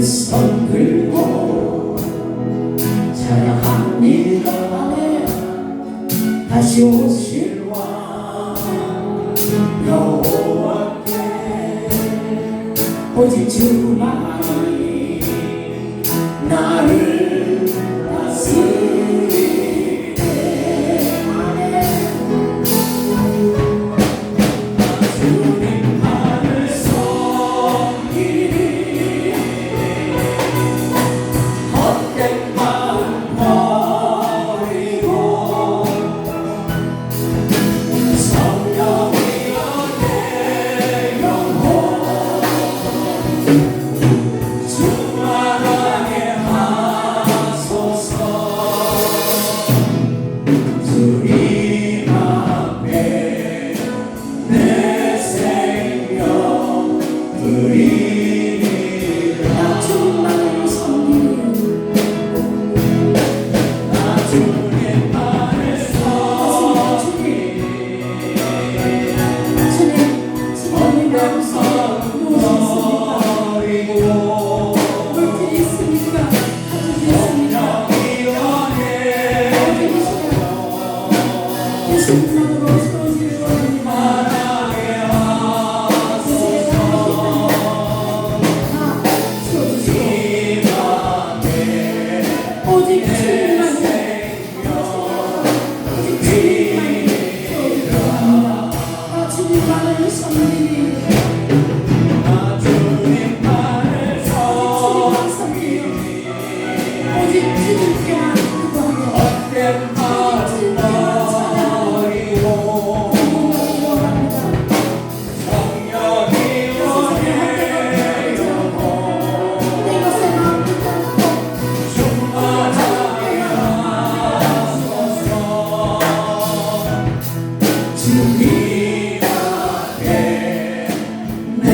손 들고 찬양합니다. 다시 오실 왕 여호와께 오직 주만이 나를 다스리네. 주님만을 섬기리. 헛된 마음 버리고 성령이여 내 영혼 충만하게 하소서. 주님 앞에 내 생명 드리리라. 주님만을 섬기리. 주님만을 섬기리. 헛된 물질이 있습니까? 성령이여 내 예수님으로 세워지길 원합니다. 오직 주님만 주님만을 섬기리. 주님만을 섬기리. 오직 주님께만 기도하며 헛된 마음 버리고 성령이여 내 영혼 이것에 마음 붙잡고 충만하게 하소서. 주님 앞에 내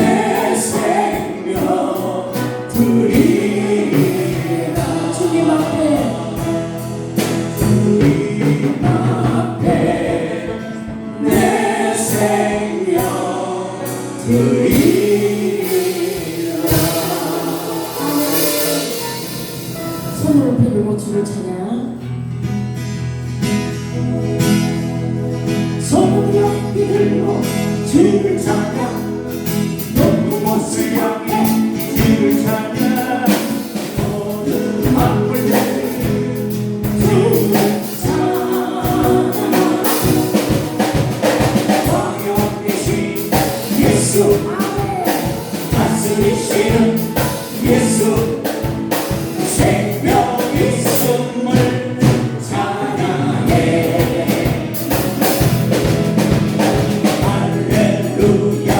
생명 드리리라. 주님 앞에 주님 앞에 의인이라. 손을 높이 들고 주를 찬양. 손을 높이 들고 주를 찬양. 높은 곳을 향해 주를 찬양. 모든 만물들 주를 찬양. 광야 계신 예수, 다스리시는 예수, 생명 있음을 찬양해. 할렐루야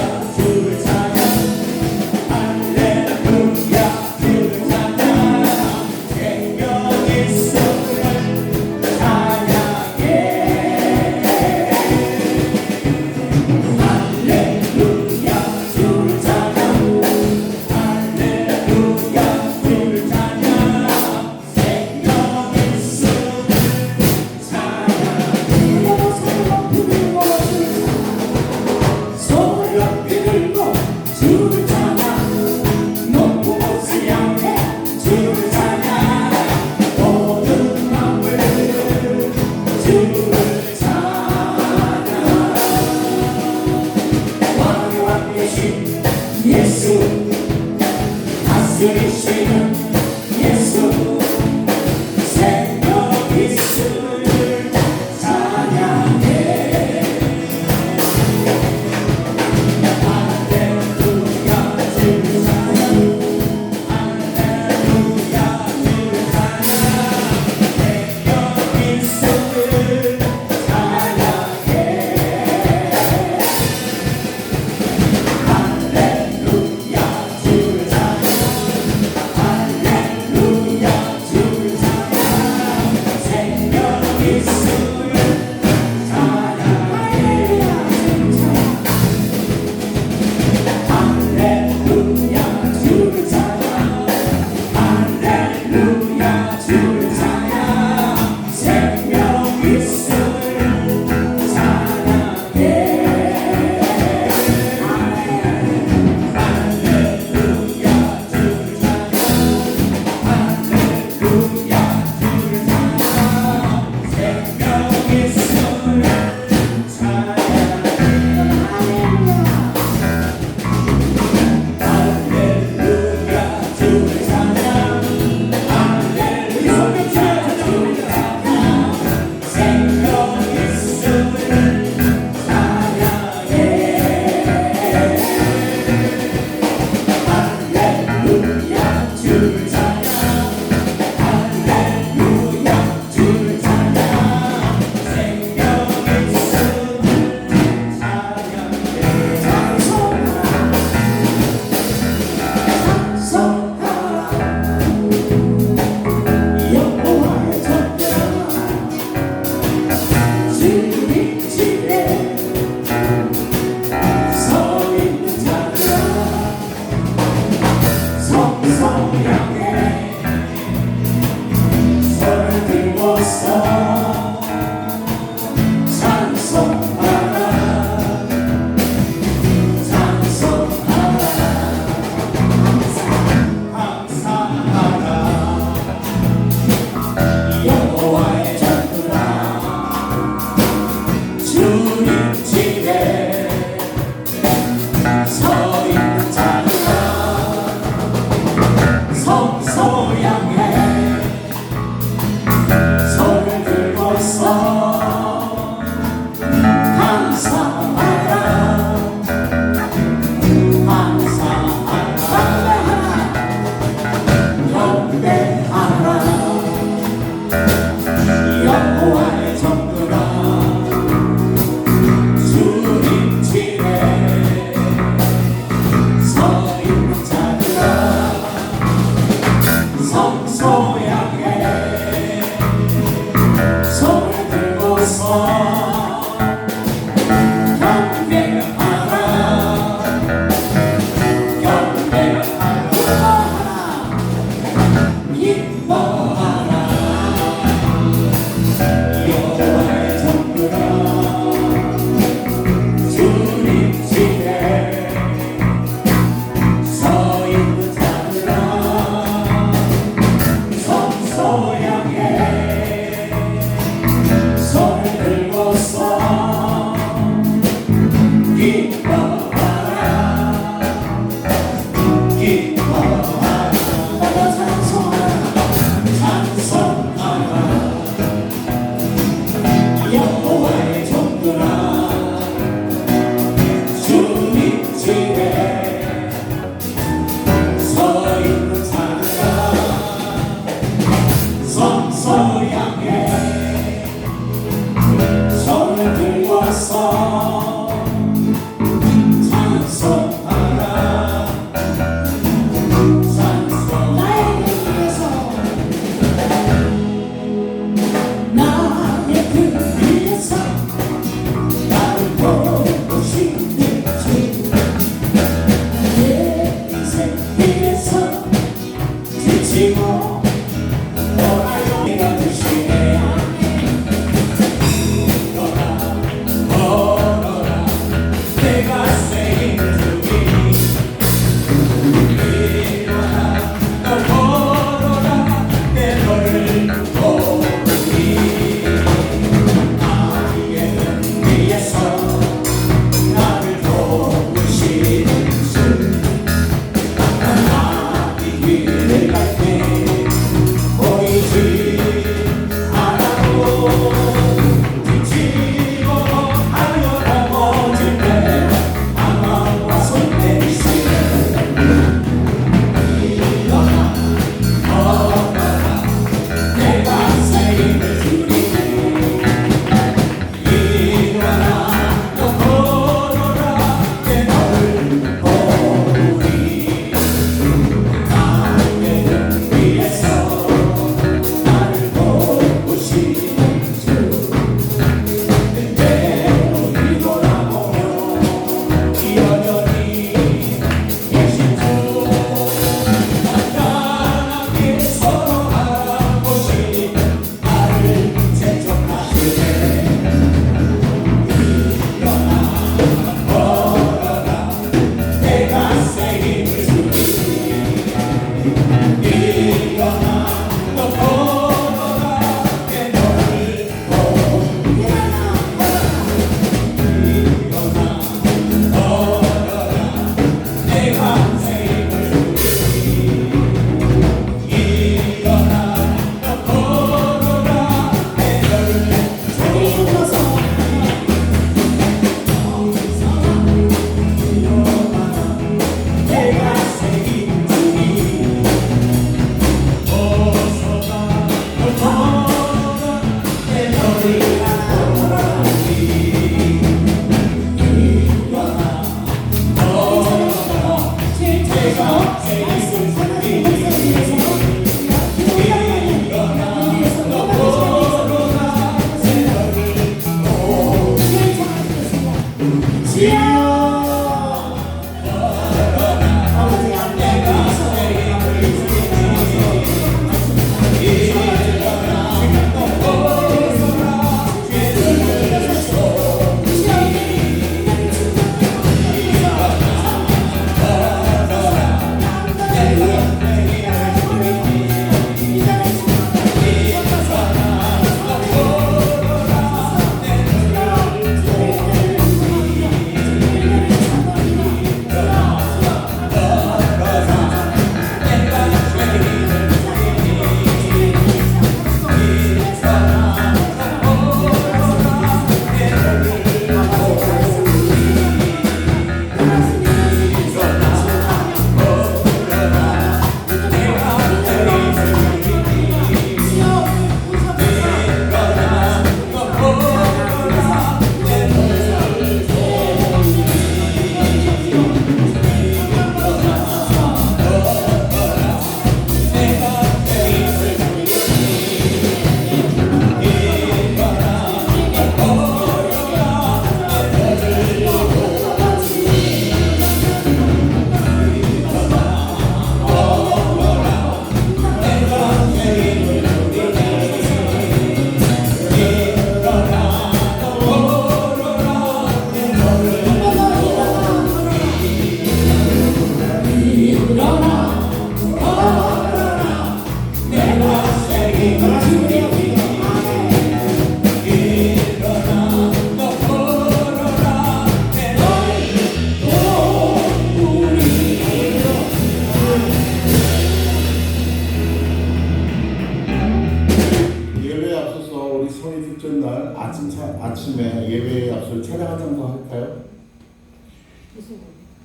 아침에 예배에 앞서 찬양 한 장도 할까요?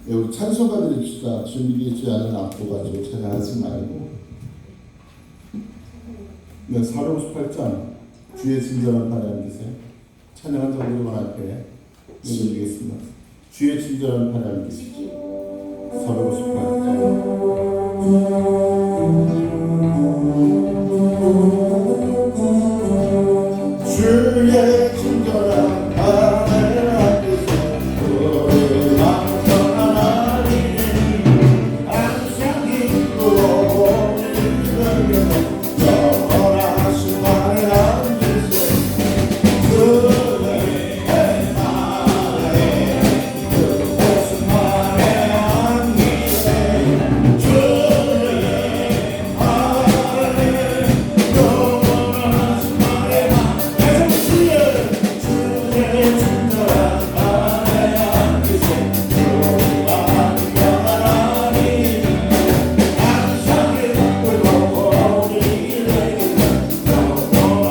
여기 찬송가들이 진짜 준비되지 않은 악보 가지고 찬양하지 말고 458장 주의 친절한 판에 앉으세요. 찬양 한 장으로만 할때 읽어드리겠습니다. 주의 친절한 판에 앉으십시오. 458장 주의 친절한 판에 앉으세요. 우리 마음 편안하니 항상 기쁘고 기쁘며 전하신 판에 앉으세요. 그의 나라에 그곳은 판에 앉으세요. 주의 판에 영원하신 판에 앉으세요. 주의 친절한 판에 앉으세요. 주와 평안하니 항상 기쁘고 기쁘며 영원하신 판에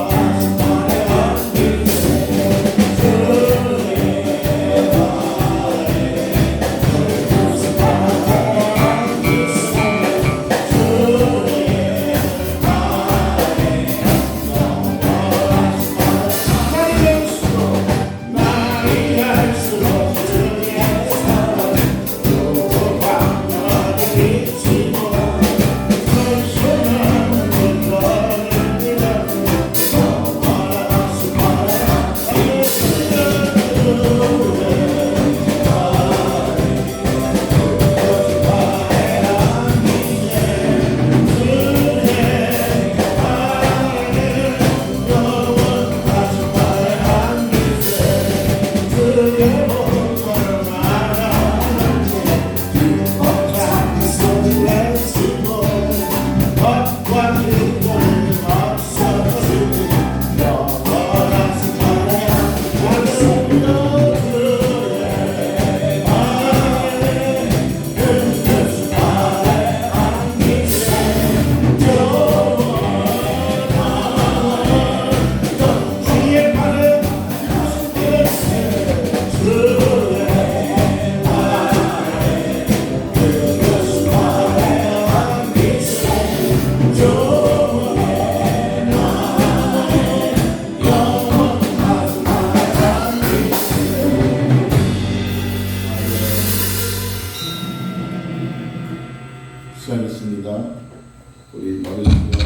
시작했습니다. 우리 어르신들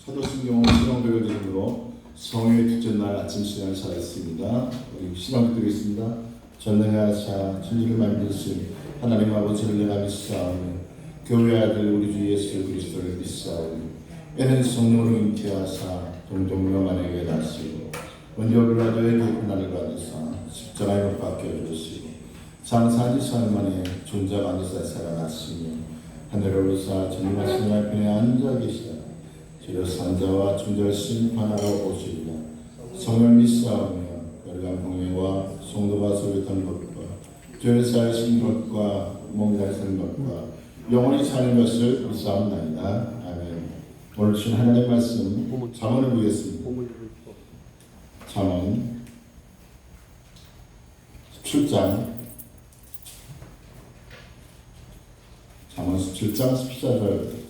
사도신경 신앙배울 이름으로 성회의 둘째 날 아침 시간을 찾았습니다. 우리 신앙 드리겠습니다. 전능하사 천지를 만드신 하나님 아버지를 내가 믿사오니 교회 아들 우리 주 예수 그리스도를 믿사오니 이는 성령으로 잉태하사 동정 명하에게 나시고 원죄를 아들에게 고난을 받으사 십자가에 못 박혀 주시고 장사한 지 사흘 만에 존재 가운데서 살아났으며 하늘을 오사 전능하신 하나님의 앉아 계시다. 주로 산자와 존재를 심판하러 오시리라. 성을 믿사오며 거룩한 공예와 성도가 소유한 것과 죄를 사하신 것과 몸이 다스린 것과 영원히 사는 것을 믿사옵나이다. 아멘. 오늘 주신 하나님의 말씀 잠언을 보겠습니다. 잠언 17장 14절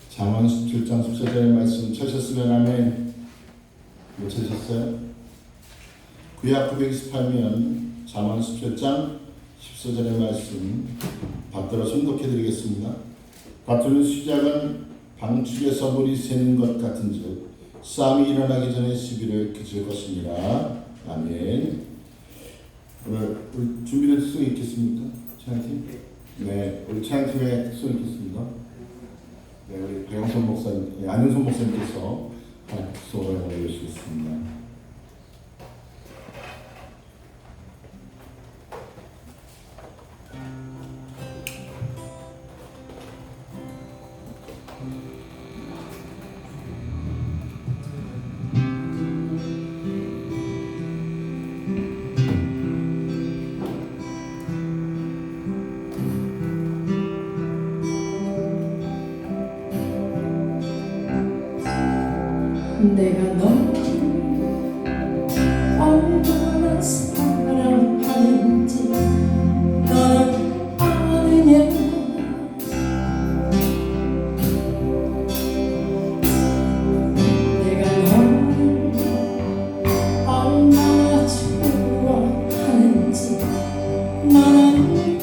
잠언 17장 14절의 말씀 찾으셨으면 아멘. 못 찾으셨어요? 구약 928면 잠언 17장 14절의 말씀 받들어诵독해 드리겠습니다. 다투는 시작은 방축에서 물이 새는 것 같은즉 싸움이 일어나기 전에 시비를 그칠 것입니다. 아멘. 오늘 우리 준비된 특성이 있겠습니까? 찬양팀? 네, 우리 찬양팀의 특성이 있겠습니다. 네, 우리 배영선 목사님, 안윤선 목사님께서 특성을 알려주시겠습니다. 내가 너를 얼마나 사랑하는지 넌 아느냐. 내가 너를 얼마나 좋아하는지 너는 아느냐.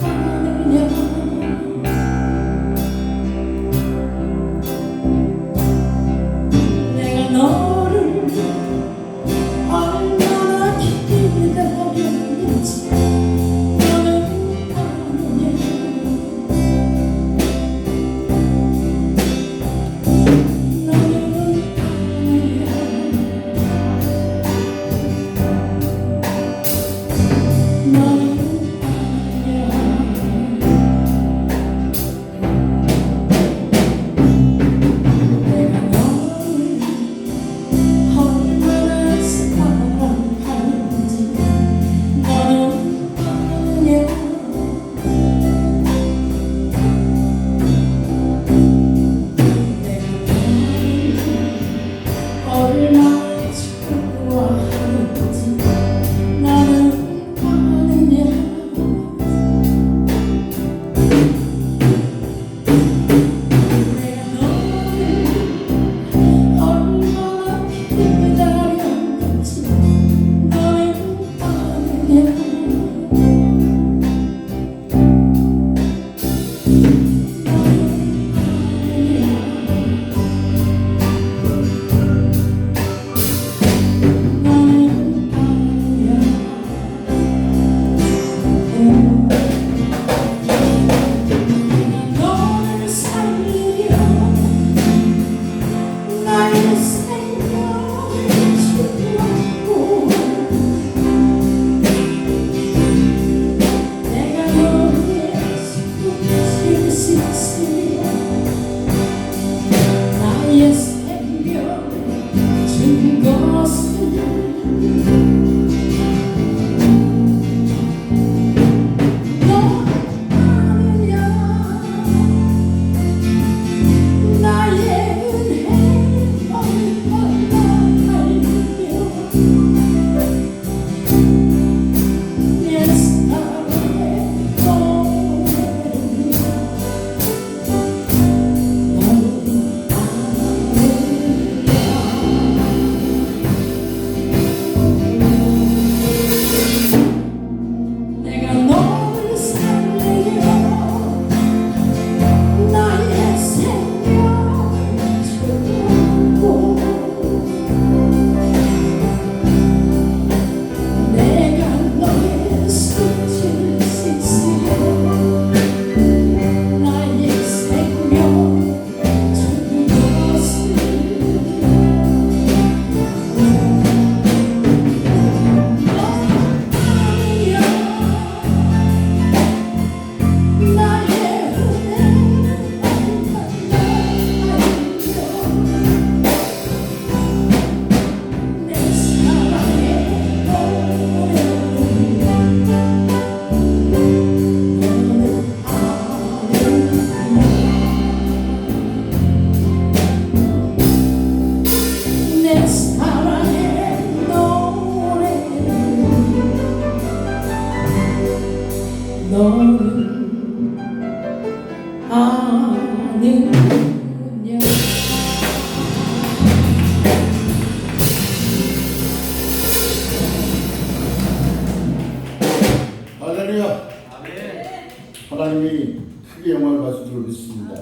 하나님이 크게 영광을 받을 줄 믿습니다.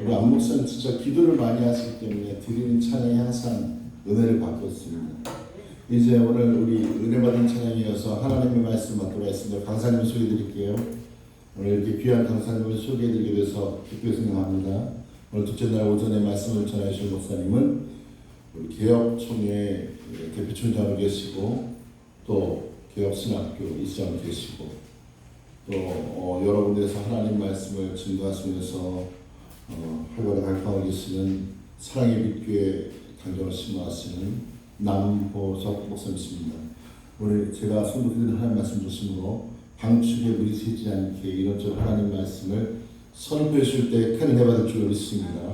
우리 안 목사님 진짜 기도를 많이 하시기 때문에 드리는 찬양이 항상 은혜를 받고 있습니다. 이제 오늘 우리 은혜 받은 찬양이어서 하나님의 말씀 맡도록 하겠습니다. 강사님 소개해드릴게요. 오늘 이렇게 귀한 강사님을 소개해드리게 돼서 기쁘게 생각합니다. 오늘 둘째 날 오전에 말씀을 전하실 목사님은 우리 개혁총회 대표총장으로 계시고 또 개혁신학교 이사장으로 계시고 또 여러 군데에서 하나님 말씀을 증거하시면서 활발하게 활동하고 계시는 사랑의 빛교회 당정을 심호하시는 남보석 목사님이십니다. 오늘 제가 선포드리는 하나님 말씀 중심으로 방축에 물이 새지 않게 이런저런 하나님 말씀을 선포해 주실 때 큰 은혜 받을 줄 믿습니다.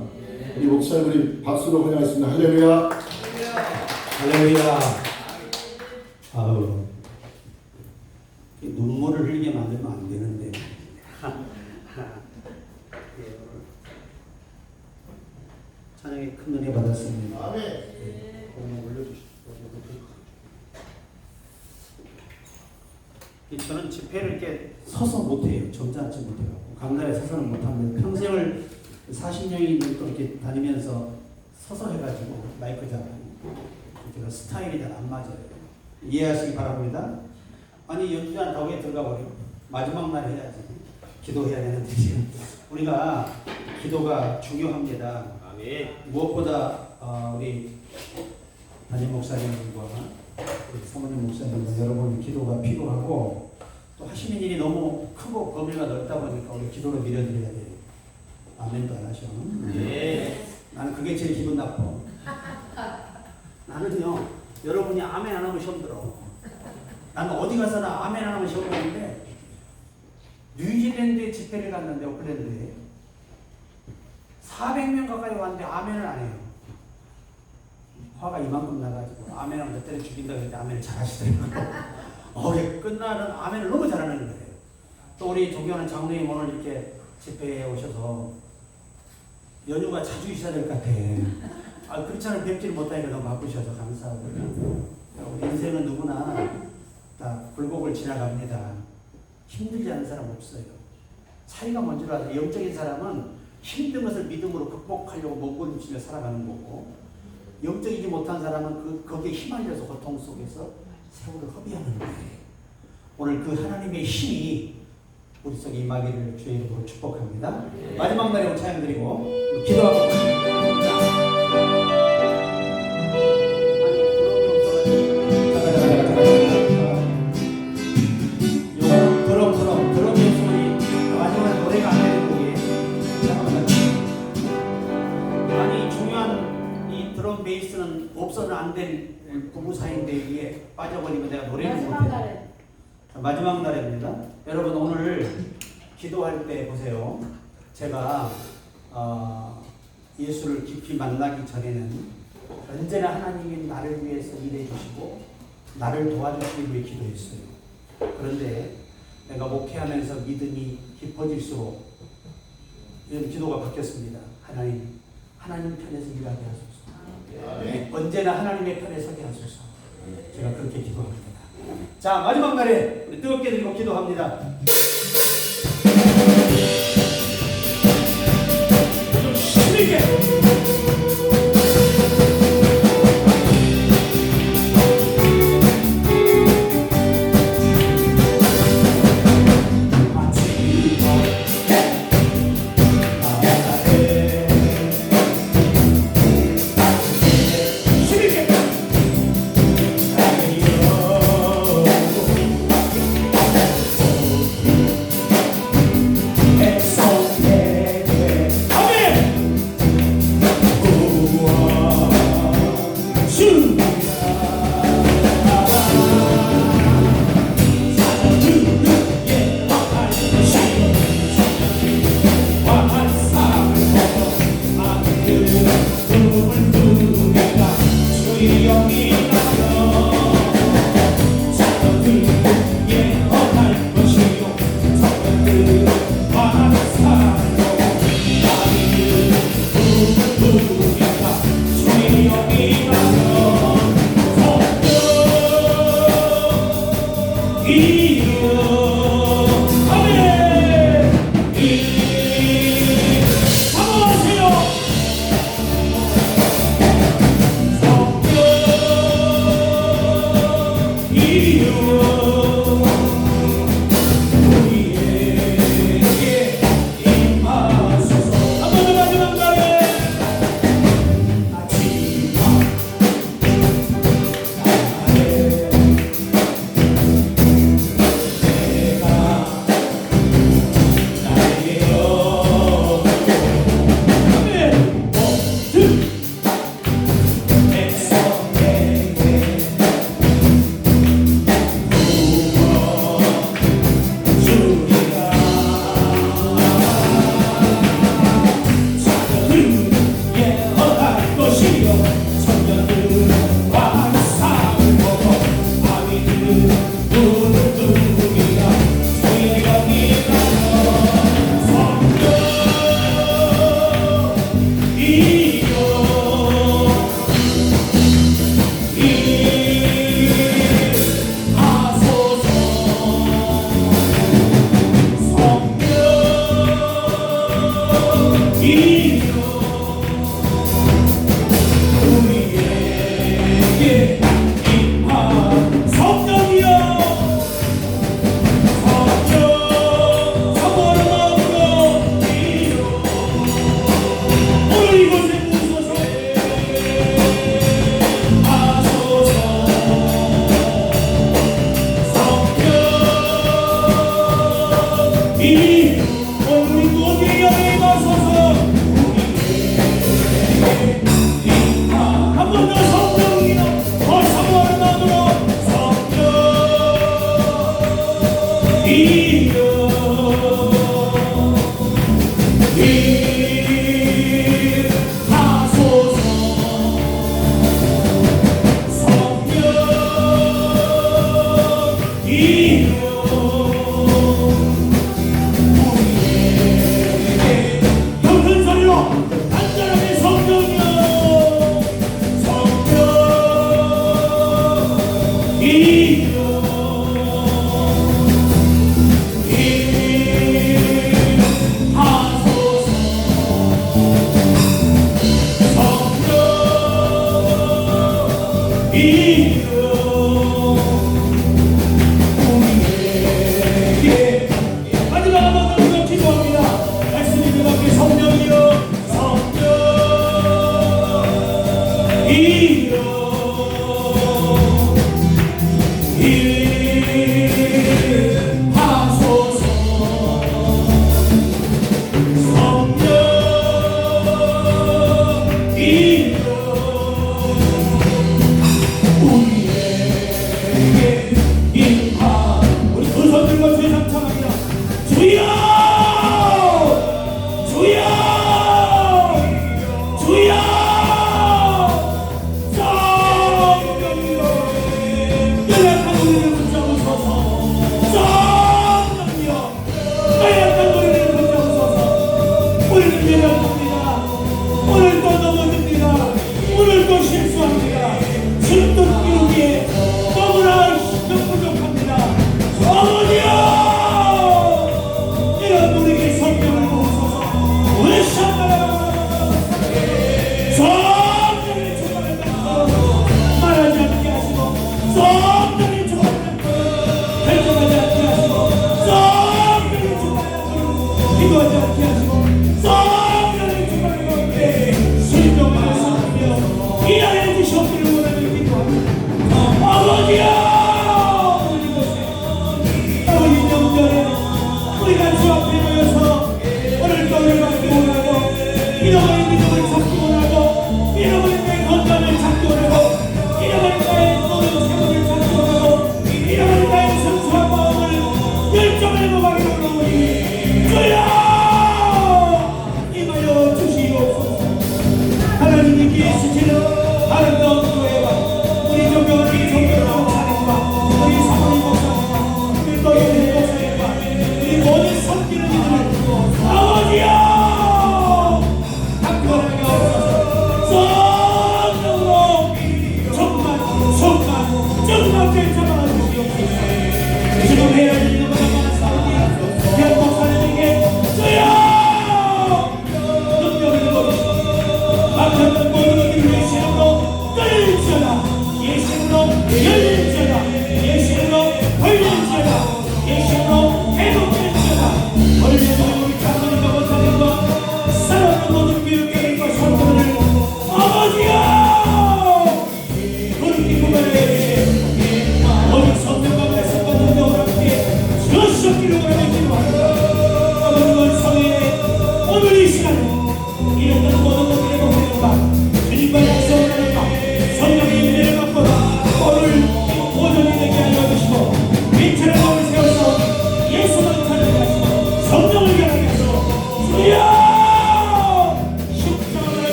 우리 목사님 우리 박수로 환영하겠습니다. 할렐루야. 할렐루야. 아우, 눈물을 흘리게 만들면 안 되는데. 찬양에 큰 은혜 받았습니다. 아멘. 올려주시죠. 저는 집회를 이렇게 서서 못해요. 점잖지 못해요. 강단에 서서는 못합니다. 평생을 40년이 또 이렇게 다니면서 서서 해가지고 마이크 잡고 제가 스타일이 잘 안 맞아요. 이해하시기 바랍니다. 아니 연주자 덕에 들어가 버려. 마지막 날 해야지. 기도해야 되는데 지금 우리가 기도가 중요합니다. 아멘. 무엇보다 우리 담임 목사님과 우리 사모님 목사님과 여러분 기도가 필요하고 또 하시는 일이 너무 크고 범위가 넓다 보니까 우리 기도로 밀어드려야 돼요. 아멘도 안 하셔. 네. 나는 그게 제일 기분 나빠. 나는요, 여러분이 아멘 안 하면 시험 들어. 나는 어디 가서나 아멘 안 하면 시험 보는데 뉴질랜드에 집회를 갔는데 오클랜드에 400명 가까이 왔는데 아멘을 안 해요. 화가 이만큼 나가지고 아멘하면 몇 대를 죽인다고 했는데 아멘을 잘 하시더라고요. 끝나는 아멘을 너무 잘하는 거예요. 또 우리 존경하는 장로님 오늘 이렇게 집회에 오셔서 연휴가 자주 있어야 될 것 같아. 그렇지 않으면 뵙지를 못하니까 너무 바쁘셔서 감사하고요. 우리 인생은 누구나 다 굴곡을 지나갑니다. 힘들지 않은 사람 없어요. 차이가 뭔지 알아요. 영적인 사람은 힘든 것을 믿음으로 극복하려고 몸부림치며 살아가는 거고 영적이지 못한 사람은 거기에 휘말려서 고통 속에서 세월을 허비하는 거예요. 오늘 그 하나님의 힘이 우리 속에 임하기를 주의 이름으로 축복합니다. 마지막 날에 우리 찬양 드리고 기도하고 드럼의 소리 마지막에 노래가 안 되는 곡이에요. 아니 중요한 이 드럼 베이스는 없어는 안 될 부부사인데 이게 빠져버리면 내가 노래를 못해요. 마지막 날입니다. 여러분 오늘 기도할 때 보세요. 제가 예수를 깊이 만나기 전에는 언제나 하나님이 나를 위해서 일해 주시고 나를 도와주시기 위해 기도했어요. 그런데 내가 목회하면서 믿음이 깊어질수록 이런 기도가 바뀌었습니다. 하나님 편에서 일하게 하소서. 네. 언제나 하나님의 편에 서게 하소서. 제가 그렇게 기도합니다. 자, 마지막 날에 우리 뜨겁게 드리고 기도합니다. 힘있게 아멘.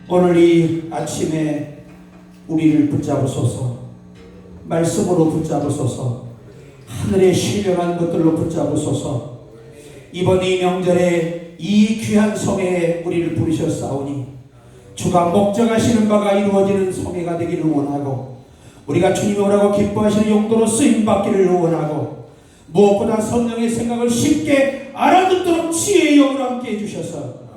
오늘 이 아침에 우리를 붙잡으소서. 말씀으로 붙잡으소서. 하늘의 신령한 것들로 붙잡으소서. 이번 이 명절에 이 귀한 성회에 우리를 부르셨사오니 주가 목적하시는 바가 이루어지는 성회가 되기를 원하고, 우리가 주님이 오라고 기뻐하시는 용도로 쓰임받기를 원하고, 무엇보다 성령의 생각을 쉽게 알아듣도록 주의 영으로 함께 해주셔서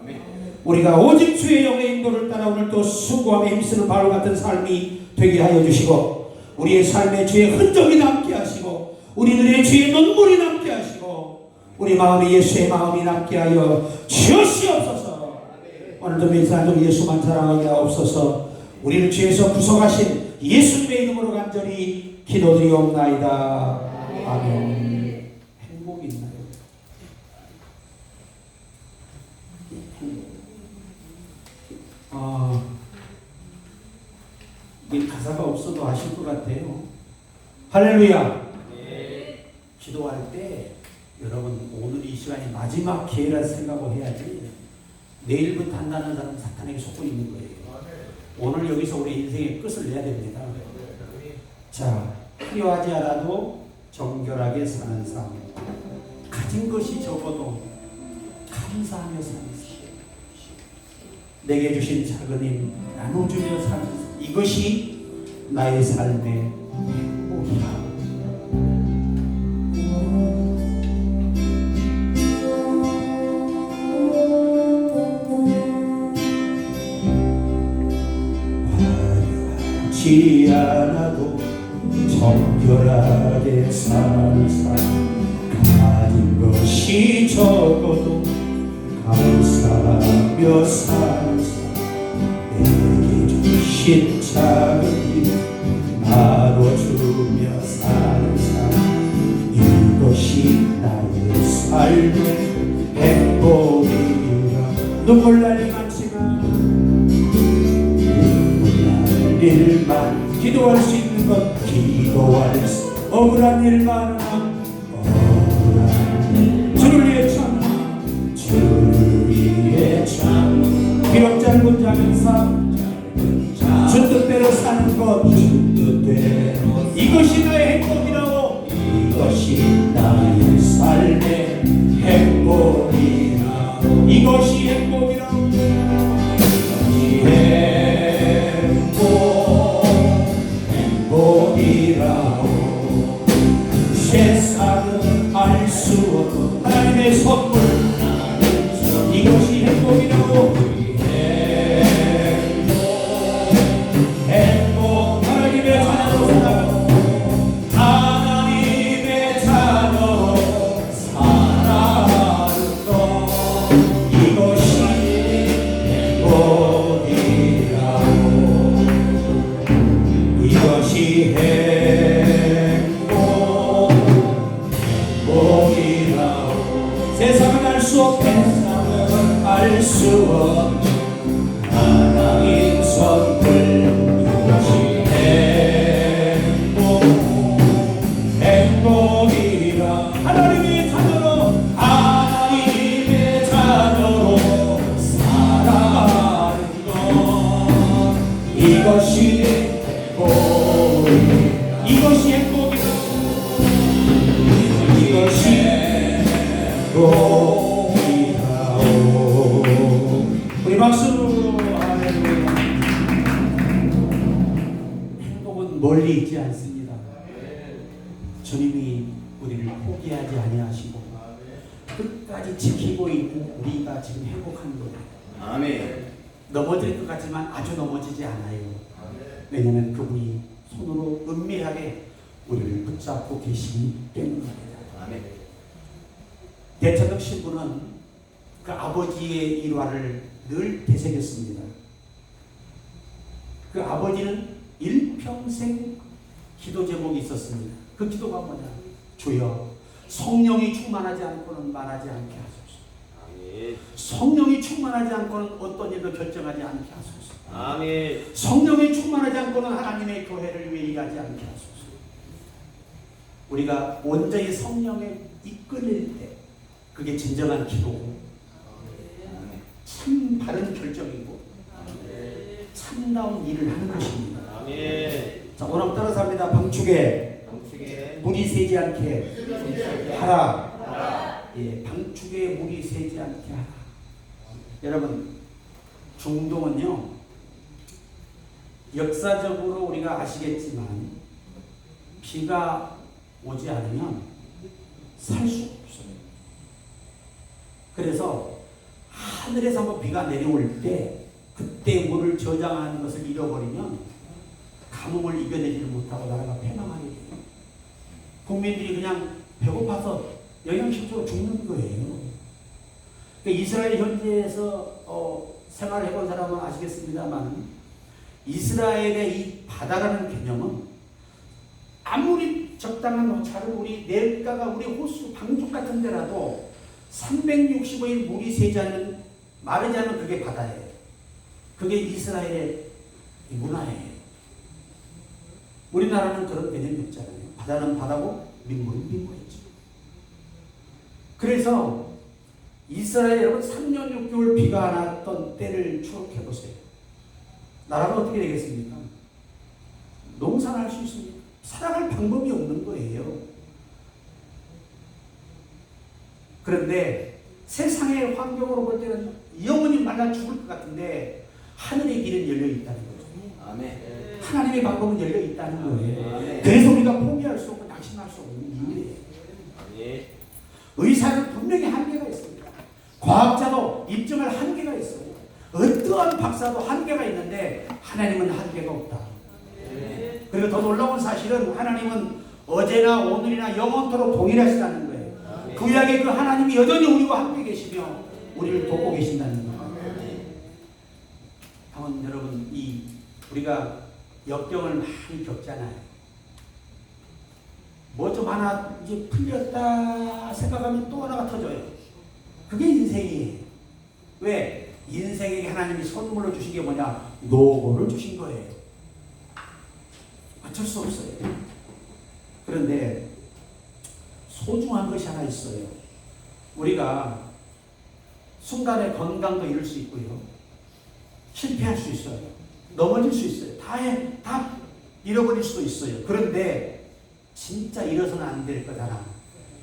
우리가 오직 주의 영의 인도를 따라 오늘도 수고하며 힘쓰는 바로 같은 삶이 되게 하여 주시고, 우리의 삶에 주의 흔적이 남게 하시고, 우리들의 주의 눈물이 남게 하시고, 우리 마음에 예수의 마음이 남게 하여 주시옵소서. 오늘도 매사로 예수만 사랑하게 하옵소서. 우리를 주에서 구속하신 예수님의 이름으로 간절히 기도드리옵나이다. 아멘. 행복이 있나요? 이 가사가 없어도 아실 것 같아요. 할렐루야. 기도할 때 여러분, 오늘 이 시간이 마지막 기회라 생각을 해야지 내일부터 한다는 사람은 사탄에게 속고 있는 거예요. 오늘 여기서 우리 인생의 끝을 내야 됩니다. 자, 필요하지 않아도 정결하게 사는 삶, 가진 것이 적어도 감사하며 사는 삶, 내게 주신 작은 힘 나눠주며 사는 삶, 이것이 나의 삶의 행복이다. 화려하지 않아도 정결하게 사는 삶, 가진 것이 적어도 감사하며 사는 삶, 내게 주신 작은 힘 나눠주며 사는 삶, 이것이 나의 삶의 행복이라. 눈물 날 일 많지만 눈물 날 일만, 기도할 수 있는 것 기도할 수, 억울한 일만 억울한 일, 주를 위해 찬양, 주를 위해 찬양, 비록 짧은 작은 삶, 주 뜻대로 사는 것, 주 뜻대로, 이것이 나의 행복이라고, 이것이 나의 삶의 행복이라고, 이것이 행복이라고, 행복이라고. 세상은 알 수 없는 하나님의 선물, 이것이 행복이라고. 행복, 하나님의 자녀로 살아가고, 하나님의 자녀로 살아가는 것, 이것이 행복이라고. 이것이 행복이라고. 세상은 알 수 없는, 세상은 알 수 없는 하나님 선물, 이것이 행복이라. 하나님의 자녀로, 하나님의 자녀로 살아가는 것, 이것이 행복이라. 이것이 행복이라. 이것이 행복이라. 우리 박수로 할렐루야. 행복은 멀리 있지 않습니다. 주님이 우리를 포기하지 아니하시고 끝까지 지키고 있는 우리가 지금 행복한 거예요. 아멘. 넘어질 것 같지만 아주 넘어지지 않아요. 왜냐하면 그분이 손으로 은밀하게 우리를 붙잡고 계시기 때문입니다. 아멘. 대차덕 신부는 그 아버지의 일화를 늘 되새겼습니다. 그 아버지는 일평생 기도 제목이 있었습니다. 그 기도가 뭐냐? 주여, 성령이 충만하지 않고는 말하지 않게 하소서. 성령이 충만하지 않고는 어떤 일도 결정하지 않게 하소서. 아멘. 성령이 충만하지 않고는 하나님의 교회를 위해 일하지 않게 하소서. 우리가 온전히 성령에 이끌릴 때 그게 진정한 기도고, 참 바른 결정이고, 참다운 일을 하는 것입니다. 자, 오늘 한번 따라서 합니다. 방축에 방축에 물이 새지 않게 하라. 예, 방축에 물이 새지 않게 하라. 여러분, 중동은요, 역사적으로 우리가 아시겠지만 비가 오지 않으면 살 수 없어요. 그래서 하늘에서 한번 비가 내려올 때 그때 물을 저장하는 것을 잃어버리면 가뭄을 이겨내지를 못하고 나라가 패망하게 돼요. 국민들이 그냥 배고파서 영양실조로 죽는 거예요. 그러니까 이스라엘 현지에서 생활을 해본 사람은 아시겠습니다만 이스라엘의 이 바다라는 개념은 아무리 적당한 호차를 우리 냇가가 우리 호수 방죽 같은 데라도 365일 물이 새지 않는 마르지 않는 그게 바다예요. 그게 이스라엘의 문화예요. 우리나라는 그런 개념이 없잖아요. 바다는 바다고 민물은 민물이죠. 그래서 이스라엘 여러분 3년 6개월 비가 안 왔던 때를 추억해 보세요. 나라가 어떻게 되겠습니까? 농사를 할 수 있습니까? 살아갈 방법이 없는 거예요. 그런데 세상의 환경으로 볼 때는 영원히 말라 죽을 것 같은데 하늘의 길은 열려 있다는 거죠. 아멘. 하나님의 방법은 열려 있다는 거예요. 아멘. 그래서 우리가 포기할 수 없고 낙심할 수 없는 이유예요. 아멘. 의사는 분명히 한계가 있습니다. 과학자도 입증할 한계가 있어요. 어떠한 박사도 한계가 있는데 하나님은 한계가 없다. 그리고 더 놀라운 사실은 하나님은 어제나 오늘이나 영원토록 동일하시다는 거예요. 구약의 그 하나님이 여전히 우리와 함께 계시며 우리를 돕고 계신다는 거예요. 한번 여러분 우리가 역경을 많이 겪잖아요. 뭐 좀 하나 이제 풀렸다 생각하면 또 하나가 터져요. 그게 인생이에요. 왜? 인생에게 하나님이 선물로 주신 게 뭐냐? 노고를 주신 거예요. 어쩔 수 없어요. 그런데 소중한 것이 하나 있어요. 우리가 순간에 건강도 잃을 수 있고요. 실패할 수 있어요. 넘어질 수 있어요. 다 잃어버릴 수도 있어요. 그런데 진짜 잃어서는 안 될 거다라.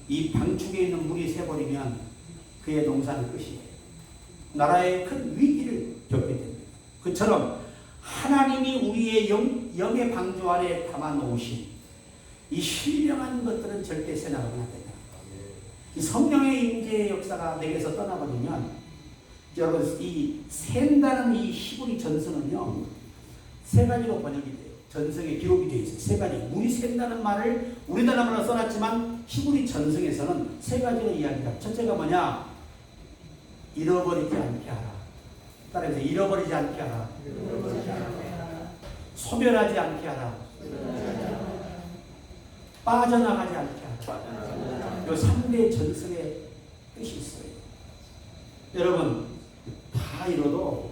이 방축에 있는 물이 새버리면 그의 농사는 끝이에요. 나라의 큰 위기를 겪게 됩니다. 그처럼 하나님이 우리의 영의 방주 안에 담아놓으신 이 신령한 것들은 절대 새나가면 안 된다. 이 성령의 임재의 역사가 내게서 떠나버리면 여러분 이 샌다는 이 히브리 전승은요 세 가지로 번역이 돼요. 전승에 기록이 되어 있어요. 세 가지. 물이 샌다는 말을 우리나라 말로 써놨지만 히브리 전승에서는 세 가지로 이야기합니다. 첫째가 뭐냐? 잃어버리지 않게 하라. 따라해서 잃어버리지 않게 하라. 소멸하지 않게 하라. 빠져나가지 않게 하라. 이 3대 전승의 뜻이 있어요. 여러분 다 잃어도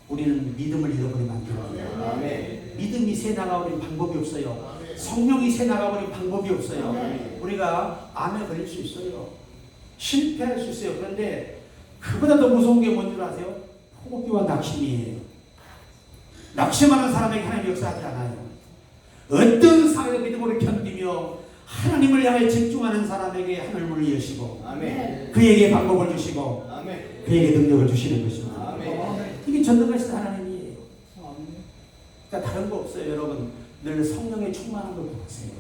우리는 믿음을 잃어버리면 안 돼요. 아멘. 믿음이 새 나가버린 방법이 없어요. 성령이 새 나가버린 방법이 없어요. 우리가 암에 걸릴 수 있어요. 실패할 수 있어요. 그런데 그보다 더 무서운 게 뭔지 아세요? 포기와 낙심이에요. 낙심하는 사람에게 하나님 역사하지 않아요. 어떤 상황의 믿음으로 견디며 하나님을 향해 집중하는 사람에게 하늘문을 여시고 아멘. 그에게 방법을 주시고 아멘. 그에게 능력을 주시는 것입니다. 아멘. 이게 전능하신 하나님이에요. 그러니까 다른 거 없어요. 여러분 늘 성령의 충만한 걸 보세요.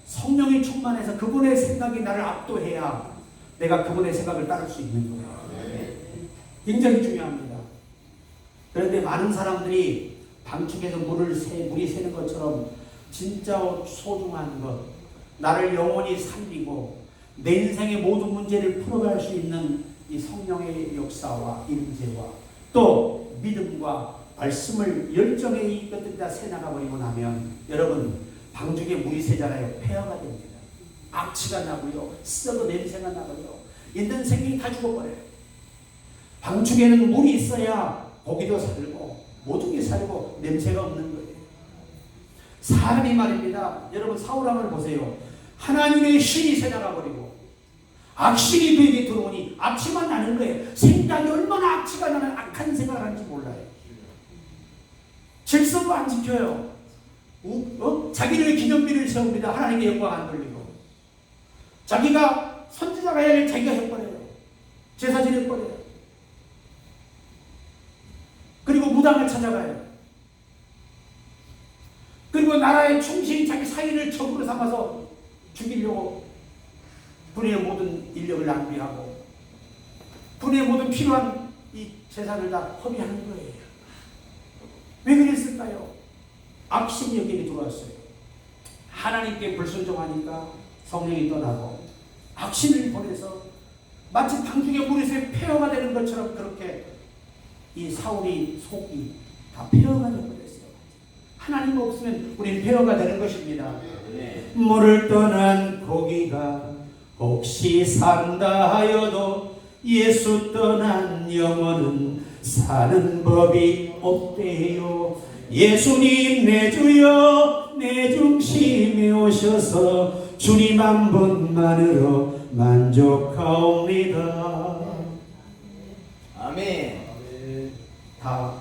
성령이 충만해서 그분의 생각이 나를 압도해야 내가 그분의 생각을 따를 수 있는 거예요. 굉장히 중요합니다. 그런데 많은 사람들이 방축에서 물이 새는 것처럼 진짜 소중한 것, 나를 영원히 살리고 내 인생의 모든 문제를 풀어갈 수 있는 이 성령의 역사와 임재와 또 믿음과 말씀을 열정에 이것들이 다 새나가버리고 나면 여러분 방죽에 물이 새잖아요. 폐허가 됩니다. 악취가 나고요. 썩은 냄새가 나고요. 있는 생명이 다 죽어버려요. 방죽에는 물이 있어야 고기도 살고 모든 게 살고 냄새가 없는 거예요. 사람이 말입니다. 여러분 사울왕을 보세요. 하나님의 신이 새나가버리고 악신이 그에게 들어오니 악취만 나는 거예요. 생각이 얼마나 악취가 나는 악한 생각을 하는지 몰라요. 질서도 안 지켜요. 자기를 기념비를 세웁니다. 하나님께 영광 안 돌리고. 자기가 선지자가 해야 할 자기가 해버려요. 제사 지내버려요. 그리고 무당을 찾아가요. 그리고 나라의 충신이 자기 사인을 적으로 삼아서 죽이려고 분의 모든 인력을 낭비하고 분의 모든 필요한 이 재산을 다 허비하는 거예요. 왜 그랬을까요? 악심이 여기에 들어왔어요. 하나님께 불순종하니까 성령이 떠나고 악심을 보내서 마치 방죽의 물에서 폐허가 되는 것처럼 그렇게 이 사울이 속이 다 폐허가 되어버렸어요. 하나님 없으면 우리는 폐허가 되는 것입니다. 물을 떠난 고기가 혹시 산다 하여도 예수 떠난 영혼은 사는 법이 없대요. 예수님 내 주여 내 중심에 오셔서 주님 한 분만으로 만족하옵니다. 아멘. 다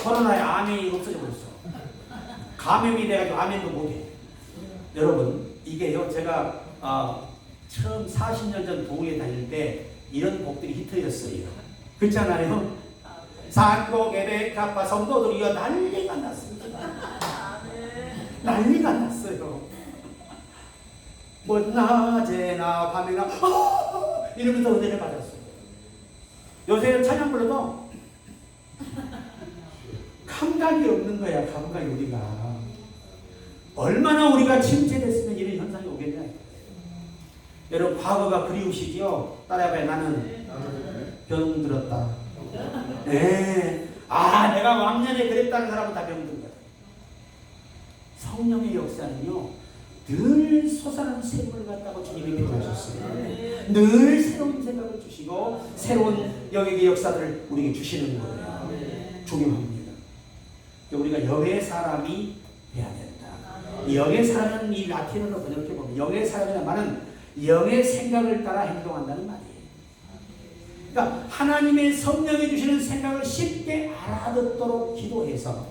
코로나에 아멘이 없어져 버렸어. 감염이 돼가지고 아멘도 못해. 여러분 이게요 제가 처음 40년 전 동호회 다닐 때 이런 곡들이 히트였어요. 그렇잖아요. 산곡에 백합화 성도들이여 난리가 났습니다. 난리가 났어요. 뭐 낮에나 밤에나 이러면서 은혜를 받았어요. 요새는 찬양 불러도 감각이 없는 거야. 감각이 우리가 얼마나 우리가 침체됐으면 이런 현상이 오겠냐. 여러분 과거가 그리우시지요? 따라해봐요. 나는 병들었다. 네. 내가 왕년에 그랬다는 사람은 다 병든 거야. 성령의 역사는요 늘 솟아난 샘물 같다고 주님이 표현하셨어요. 늘 새로운 생각을 주시고 새로운 영역의 역사들을 우리에게 주시는 거예요. 중요합니다. 우리가 영의 사람이 돼야 된다. 영의 사람은 이 라틴어로 번역해보면 영의 사람이라는 말은 영의 생각을 따라 행동한다는 말이에요. 그러니까 하나님의 성령이 주시는 생각을 쉽게 알아듣도록 기도해서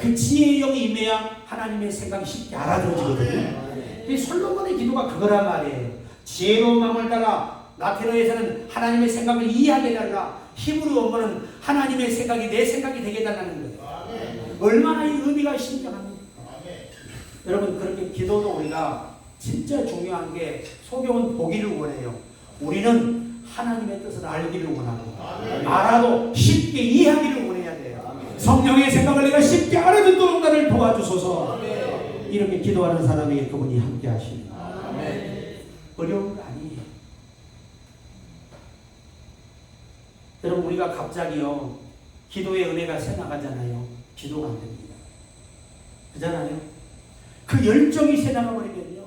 그 지혜의 영이 임해야 하나님의 생각이 쉽게 알아들어지거든요. 이 솔로몬의 기도가 그거란 말이에요. 지혜로운 마음을 따라 라틴어에서는 하나님의 생각을 이해하게 해달라. 히브리 원문은 하나님의 생각이 내 생각이 되게 해달라는 거예요. 얼마나 이 의미가 신기합니까? 여러분 그렇게 기도도 우리가 진짜 중요한 게 소경은 보기를 원해요. 우리는 하나님의 뜻을 알기를 원하고 알아도 쉽게 이해하기를 원해야 돼요. 성령의 생각을 내가 쉽게 알아듣도록 나를 도와주소서. 이렇게 기도하는 사람에게 그분이 함께 하십니다. 어려운 거 아니에요. 여러분 우리가 갑자기요 기도의 은혜가 새 나가잖아요. 기도가 안 됩니다. 그잖아요. 그 열정이 새 나가버리면요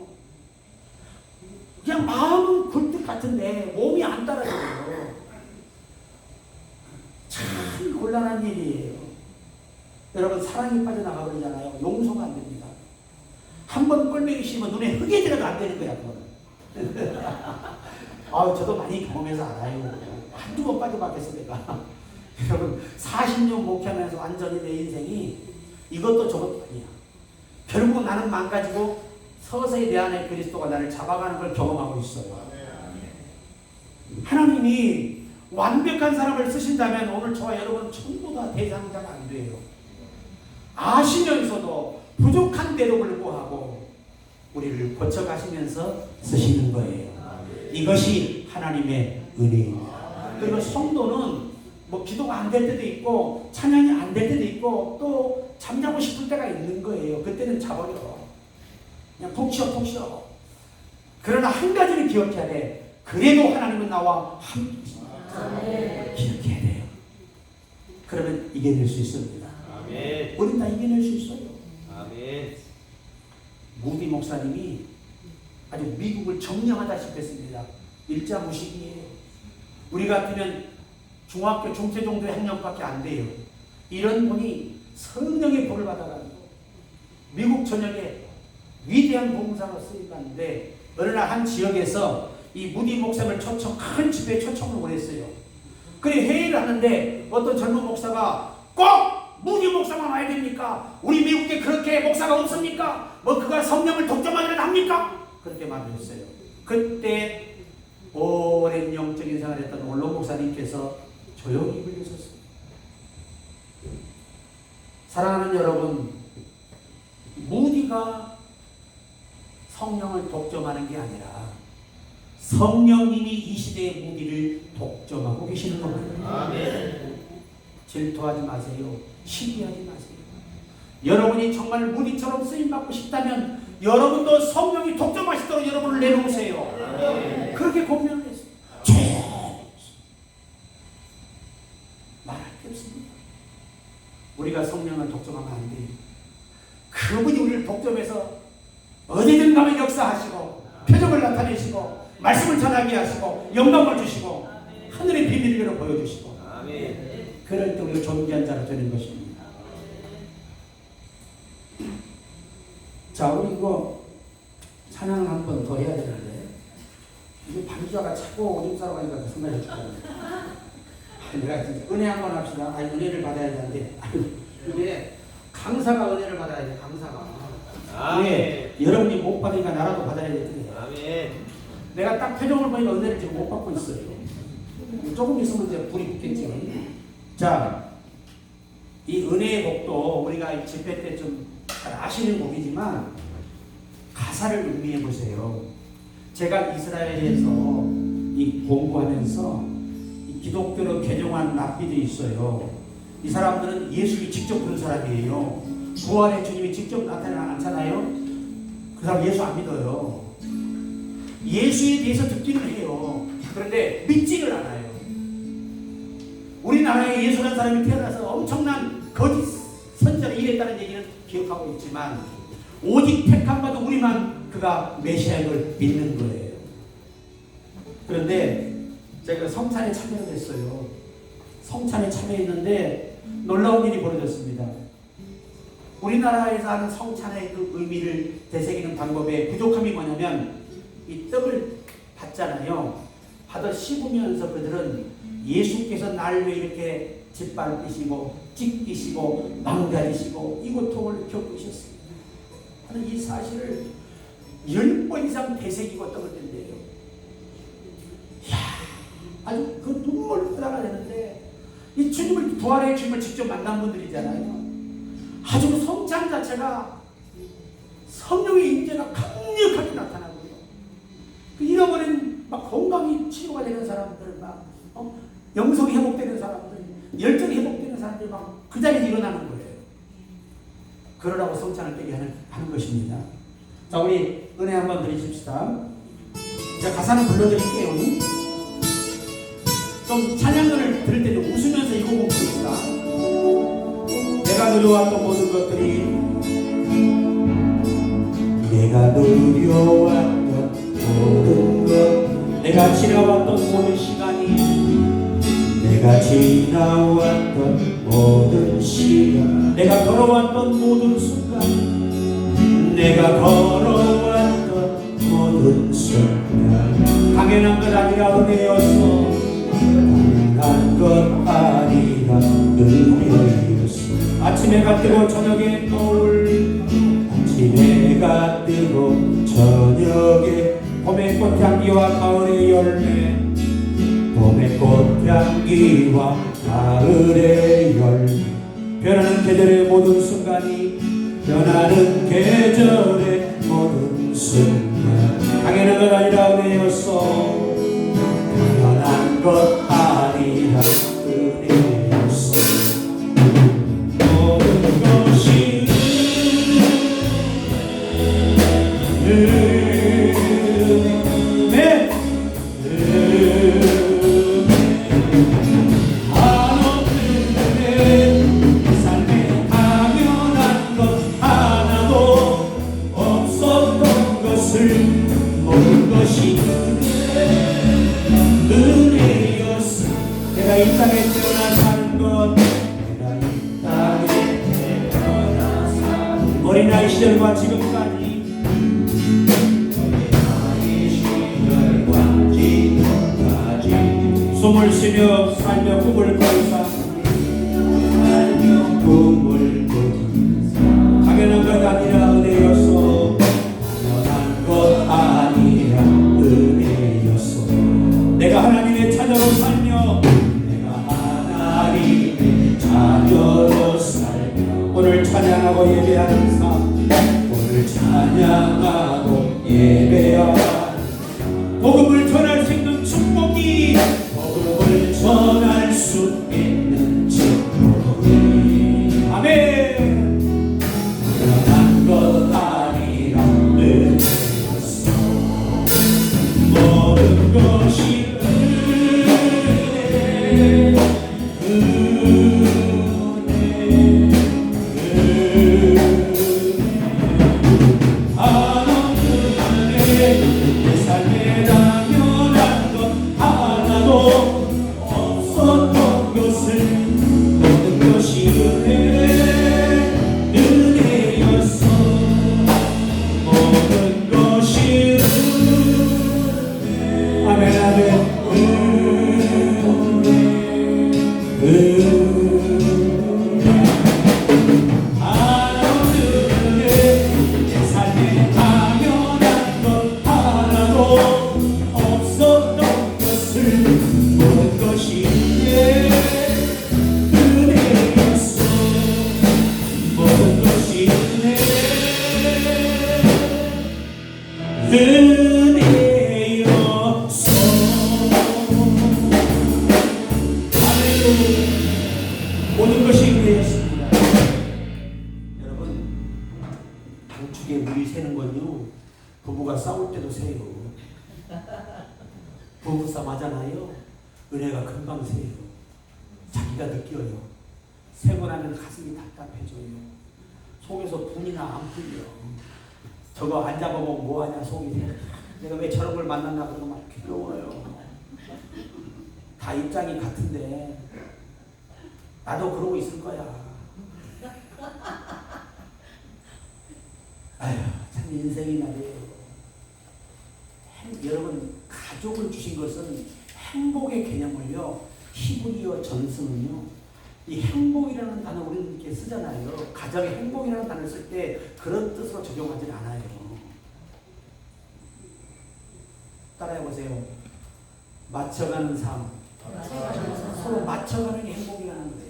그냥 마음은 굴뚝 같은데 몸이 안 따라줘요. 참 곤란한 일이에요. 여러분 사랑이 빠져나가버리잖아요. 용서가 안 됩니다. 한 번 꼴매기 씌우면 눈에 흙이 들어가 안 되는 거야. 그거는. 저도 많이 경험해서 알아요. 한두 번 빠져봤겠어 내가. 여러분 40년 목회하면서 완전히 내 인생이 이것도 저것도 아니야. 결국 나는 망가지고 서서히 내 안에 그리스도가 나를 잡아가는 걸 경험하고 있어요. 하나님이 완벽한 사람을 쓰신다면 오늘 저와 여러분 전부 다 대상자가 안 돼요. 아시면서도 부족한데도 불구하고 우리를 고쳐가시면서 쓰시는 거예요. 이것이 하나님의 은혜입니다. 그리고 성도는 뭐 기도가 안 될 때도 있고 찬양이 안 될 때도 있고 또 잠자고 싶을 때가 있는 거예요. 그때는 자버려. 그냥 푹 쉬어. 그러나 한 가지는 기억해야 돼. 그래도 하나님은 나와 함께 있습니다. 기억해야 돼요. 그러면 이겨낼 수 있습니다. 아멘. 우린 다 이겨낼 수 있어요. 아멘. 무비 목사님이 아주 미국을 점령하다시피 했습니다. 일자무식이에요. 우리 같으면 중학교 중세 정도의 학력밖에 안 돼요. 이런 분이 성령의 복을 받아가지고 미국 전역에 위대한 봉사로 쓰임받는데 어느 날 한 지역에서 이 무디 목사를 큰 집회에 초청을 보냈어요. 그래 회의를 하는데 어떤 젊은 목사가 꼭 무디 목사만 와야 됩니까? 우리 미국에 그렇게 목사가 없습니까? 뭐 그가 성령을 독점하기는 합니까? 그렇게 말했어요. 그때 오랜 영적인 생활을 했던 원로 목사님께서 조용히 불리셨어요. 사랑하는 여러분, 무디가 성령을 독점하는 게 아니라 성령님이 이 시대의 무디를 독점하고 계시는 겁니다. 아멘. 질투하지 마세요. 시기하지 마세요. 여러분이 정말 무디처럼 쓰임받고 싶다면 여러분도 성령이 독점하시도록 여러분을 내놓으세요. 아멘. 그렇게 고민을 했어요. 말할 게 없습니다. 우리가 성령을 독점하면 안 돼요. 그분이 우리를 독점해서 어디든 가면 역사하시고 표적을 나타내시고 말씀을 전하게 하시고 영감을 주시고 하늘의 비밀을 보여주시고 아멘. 그럴 때 우리가 존귀한 자가 되는 것입니다. 자, 우리 이거 찬양을 한 번 더 해야 되는데 이게 반주자가 자꾸 오줌 싸러 가니까 그 순간에 죽거든요. 내가 진짜 은혜 한 번 합시다. 아니 은혜를 받아야 되는데 이게 강사가 은혜를 받아야 돼. 강사가. 아멘. 여러분이 못 받으니까 나라도 받아야 되는데 아멘. 내가 딱 표정을 보니까 은혜를 지금 못 받고 있어요. 조금 있으면 이제 불이 붙겠지. 자, 이 은혜의 곡도 우리가 집회 때 좀 잘 아시는 곡이지만 가사를 음미해 보세요. 제가 이스라엘에서 이 공부하면서 이 기독교로 개종한 랍비들이 있어요. 이 사람들은 예수를 직접 부른 사람이에요. 부활의 주님이 직접 나타나지 않잖아요. 그 사람 예수 안 믿어요. 예수에 대해서 듣기는 해요. 그런데 믿지를 않아요. 우리나라에 예수라는 사람이 태어나서 엄청난 거짓 선지자를 일했다는 얘기는 기억하고 있지만 오직 택함 받은 우리만 그가 메시아인 걸 믿는 거예요. 그런데 제가 성찬에 참여를 했어요. 성찬에 참여했는데 놀라운 일이 벌어졌습니다. 우리나라에서 하는 성찬의 그 의미를 되새기는 방법의 부족함이 뭐냐면 이 떡을 받잖아요. 받아 씹으면서 그들은 예수께서 날 왜 이렇게 짓밟히시고 찢기시고 망가지시고 이 고통을 겪으셨습니다 하는 이 사실을 10번 이상 되새기고 떡을 댄대요. 이야, 아주 그 눈물 흘러가 되는데 이 주님을 부활의 주님을 직접 만난 분들이잖아요. 아주 성찬 자체가 성령의 임재가 강력하게 나타나고요. 그 잃어버린 막 건강이 치료가 되는 사람들, 막 영성이 회복되는 사람들, 열정이 회복되는 사람들이 막 그 자리에서 일어나는 거예요. 그러라고 성찬을 깨게 하는 것입니다. 자, 우리 은혜 한번 드리십시다. 제가 가사는 불러드릴게요. 좀 찬양을 들을 때 좀 웃으면서 읽어보면 됩니다. 내가 누려왔던 모든 것들이, 내가 누려왔던 모든 것, 내가 지나왔던 모든 시간이, 내가 지나왔던 모든 시간, 내가 걸어왔던 모든 순간, 내가 걸어왔던 모든 순간, 당연한 것 아니라 은혜였어. 당연한 것 아니라 은혜였어. 아침에 가 뜨고 저녁에 노을, 아침에 해가 뜨고 저녁에 봄의 꽃향기와 가을의 열매, 봄의 꽃향기와 가을의 열매, 변하는 계절의 모든 순간이, 변하는 계절의 모든 순간, 당연한 것 아니라 은혜였어. 당연한 것 아니라 은혜였어. 모든 것이 내가 이 땅에 태어나 사는 것, 내가 이 땅에 태어나 사는 것, 어린아이 시절과 지금까지, 어린아이 시절과 지금까지, 숨을 쉬며 살며 꿈을 꿔서, 살며 꿈을 찬양하고 예배하라. 복음을 전할 수 있는 축복이, 복음을 전할 수 있는 축복이, 아멘. 불안한 것 아니라 은혜였어. 모든 것이 모든 것이 은혜였습니다. 여러분, 당축에 물이 새는 건요, 부부가 싸울 때도 새요. 부부싸움 하잖아요. 은혜가 금방 새요. 자기가 느껴요. 새고 나면 가슴이 답답해져요. 속에서 분이나 안 풀려. 저거 안 잡아보면 뭐하냐 속이. 내가 왜 저런 걸 만났나 그러고 막 괴로워요. 다 입장이 같은데 나도 그러고 있을 거야. 아휴, 참 인생이 말이에요. 여러분, 가족을 주신 것은 행복의 개념을요, 히브리어 전승은요, 이 행복이라는 단어 우리는 이렇게 쓰잖아요. 가정의 행복이라는 단어를 쓸 때 그런 뜻으로 적용하지 않아요. 따라해보세요. 맞춰가는 삶. 서로 맞춰가는 게 행복이라는 거예요.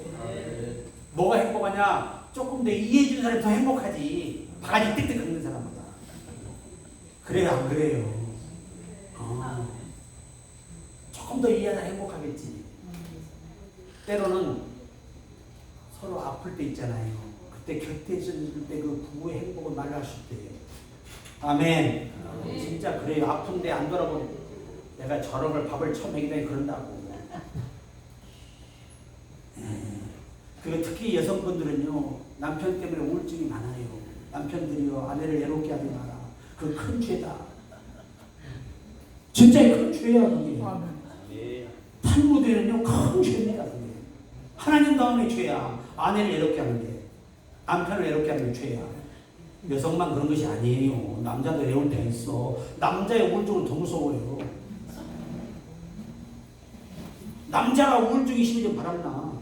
뭐가 행복하냐? 조금 더 이해해주는 사람이 더 행복하지. 바가지 뜩뜩 긁는 사람보다. 그래요, 안 그래요? 조금 더 이해하다 행복하겠지. 때로는 서로 아플 때 있잖아요. 그때 곁에 있을 때 그 부부의 행복을 말로 할 수 있대요. 아멘. 진짜 그래요. 아픈데 안 돌아보면 내가 저런 걸 밥을 처음 먹이다니 그런다고. 그리고 특히 여성분들은요, 남편 때문에 우울증이 많아요. 남편들이요, 아내를 외롭게 하지 마라. 그 큰 죄다. 진짜 큰 죄야 그게. 탈무드에는요, 큰 죄입니다 그게. 하나님 다음에 죄야. 아내를 외롭게 하는 게, 남편을 외롭게 하는 게 죄야. 여성만 그런 것이 아니에요. 남자도 외울 때가 있어. 남자의 우울증은 더 무서워요. 남자가 우울증이 심해지면 바람나.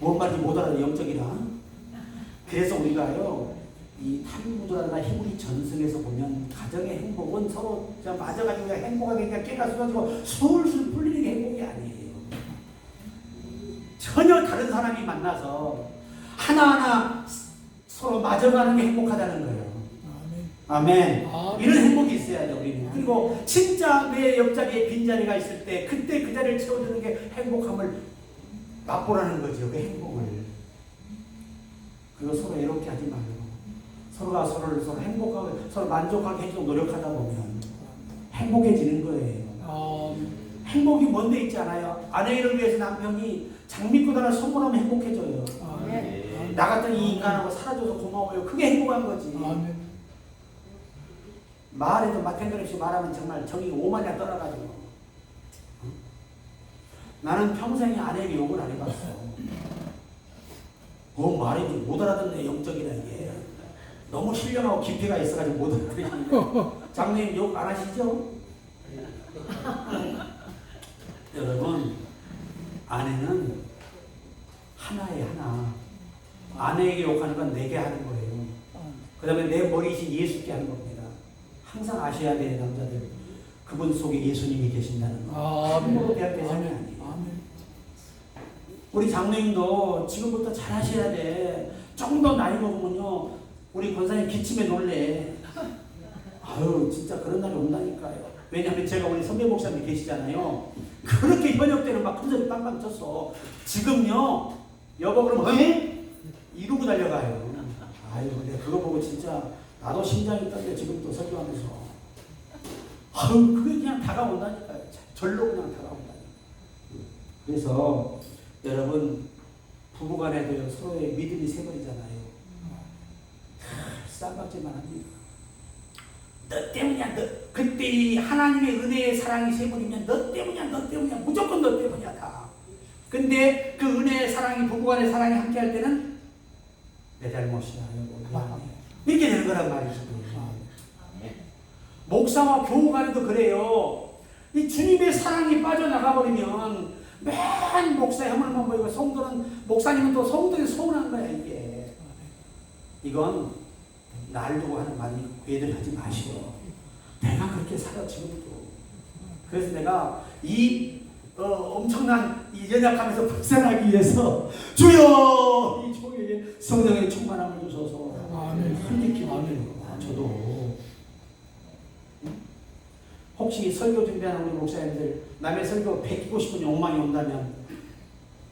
뭔 말인지 못 알아요. 영적이라. 그래서 우리가요, 이 탈무드라나 히브리 전승에서 보면 가정의 행복은 서로 맞아가지고 그냥 행복하게 그냥 깨가 쏟아지고 술술 풀리는 게 행복이 아니에요. 전혀 다른 사람이 만나서 하나하나 서로 맞아가는 게 행복하다는 거예요. 아멘. 이런 행복이 있어야 돼 우리는. 그리고 진짜 내 옆자리에 빈자리가 있을 때 그때 그 자리를 채워주는 게 행복함을 맛보라는 거죠. 그 행복을. 그리고 서로 외롭게 하지 말고 서로가 서로를 서로 행복하게 서로 만족하게 해주고 노력하다 보면 행복해지는 거예요. 행복이 뭔데 있지 않아요? 아내를 위해서 남편이 장미꽃 하나 선물하면 행복해져요. 나 같은 이 인간하고 살아줘서 고마워요. 그게 행복한 거지. 말에도 마탱거리 말하면 정말 정이 오만이나 떠나가지고. 나는 평생에 아내에게 욕을 안 해봤어. 뭐 말인지 못 알아듣네. 영적이라 이게. 너무 신령하고 깊이가 있어가지고 못 알아듣는데. 장로님 욕 안 하시죠? 여러분, 아내는 하나에 하나. 아내에게 욕하는 건 내게 하는 거예요. 그 다음에 내 머리이신 예수께 하는 겁니다. 항상 아셔야 돼요, 남자들. 그분 속에 예수님이 계신다는 거. 함부로 대할 대상이 아니에요. 우리 장로님도 지금부터 잘 하셔야 돼. 조금 더 나이 먹으면요, 우리 권사님 기침에 놀래. 아유 진짜 그런 날이 온다니까요. 왜냐하면 제가 우리 선배 목사님 계시잖아요. 그렇게 현역 때는 막 큰소리 빵빵 쳤어. 지금요 여보 그러면 이러고 달려가요. 아유 근데 그거 보고 진짜 나도 심장이 떨려. 지금 또 설교하면서 아유 그게 그냥 다가온다니까요. 절로 그냥 다가온다니까요. 그래서 여러분 부부간에도 서로의 믿음이 세버리잖아요. 쌈박질만 합니다. 너 때문이야. 너 그때 이 하나님의 은혜의 사랑이 세버리면 너 때문이야. 너 때문이야. 무조건 너 때문이야 다. 근데 그 은혜의 사랑이 부부간의 사랑이 함께할 때는 내 잘못이야. 이렇게 되는 거란 말이죠. 목사와 교우 간에도 그래요. 이 주님의 사랑이 빠져나가 버리면 맨 목사의 허물만 보이고 성도는 목사님은 또 성도에 서운한 거야 이게. 이건 날 두고 하는 말이 회들 하지 마시고 내가 그렇게 살아 지금도. 그래서 내가 이 엄청난 이 연약함에서 벗어나기 위해서 주여 이 종에게 성령의 충만함을 주셔서 흘리기 마음에 저도 혹시 설교 준비하는 우리 목사님들 남의 설교 뵙고 싶은 욕망이 온다면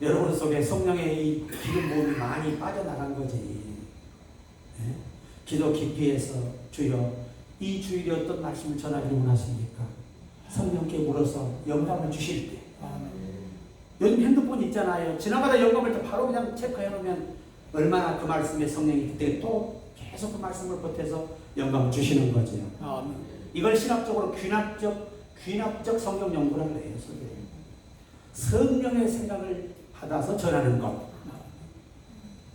여러분 속에 성령의 이 기름 부음이 많이 빠져나간 거지. 네? 기도 깊이 해서 주여 이 주일에 어떤 말씀을 전하기를 원하십니까? 성령께 물어서 영감을 주실 때 요즘 핸드폰 있잖아요. 지나가다 영감을 때 바로 그냥 체크해 놓으면 얼마나 그 말씀에 성령이 그때 또 계속 그 말씀을 보태서 영감을 주시는 거죠. 이걸 신학적으로 귀납적 성경 연구라고 해요. 성령의 생각을 받아서 전하는 것.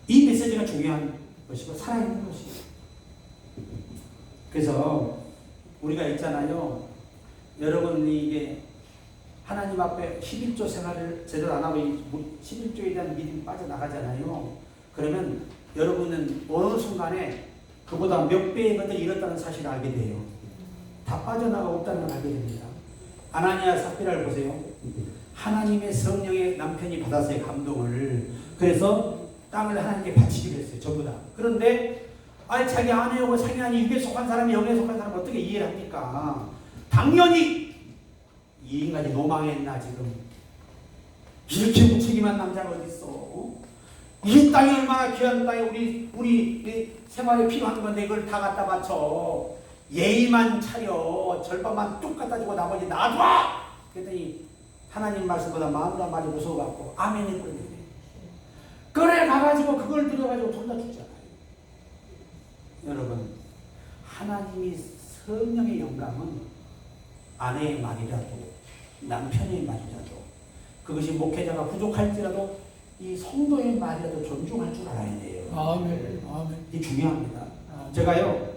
이 메시지가 중요한 것이고 살아있는 것이에요. 그래서 우리가 있잖아요. 여러분이 이게 하나님 앞에 11조 생활을 제대로 안 하고 11조에 대한 믿음이 빠져나가잖아요. 그러면 여러분은 어느 순간에 그보다 몇 배의 것을 잃었다는 사실을 알게 돼요. 다 빠져나가고 없다는 걸 알게 됩니다. 아나니아 삽비라를 보세요. 하나님의 성령의 남편이 받았어요. 감동을. 그래서 땅을 하나님께 바치기로 했어요. 전부 다. 그런데 자기 아내하고 상관이 육에 속한 사람이 영에 속한 사람을 어떻게 이해를 합니까? 당연히 이 인간이 노망했나 지금. 이렇게 무책임한 남자가 어딨어. 이 땅이 얼마나 귀한 땅에 우리 생활에 필요한 건데 이걸 다 갖다 바쳐. 예의만 차려. 절반만 뚝 갖다 주고 나머지 놔둬! 그랬더니 하나님 말씀보다 마음과 말이 무서워갖고 아멘이 꼴리네. 그래 가가지고 그걸 들여가지고 둘 다 죽잖아요. 여러분 하나님이 성령의 영감은 아내의 말이라도 남편의 말이라도 그것이 목회자가 부족할지라도 이 성도의 말이라도 존중할 줄 알아야 돼요. 아멘. 이게 중요합니다. 제가요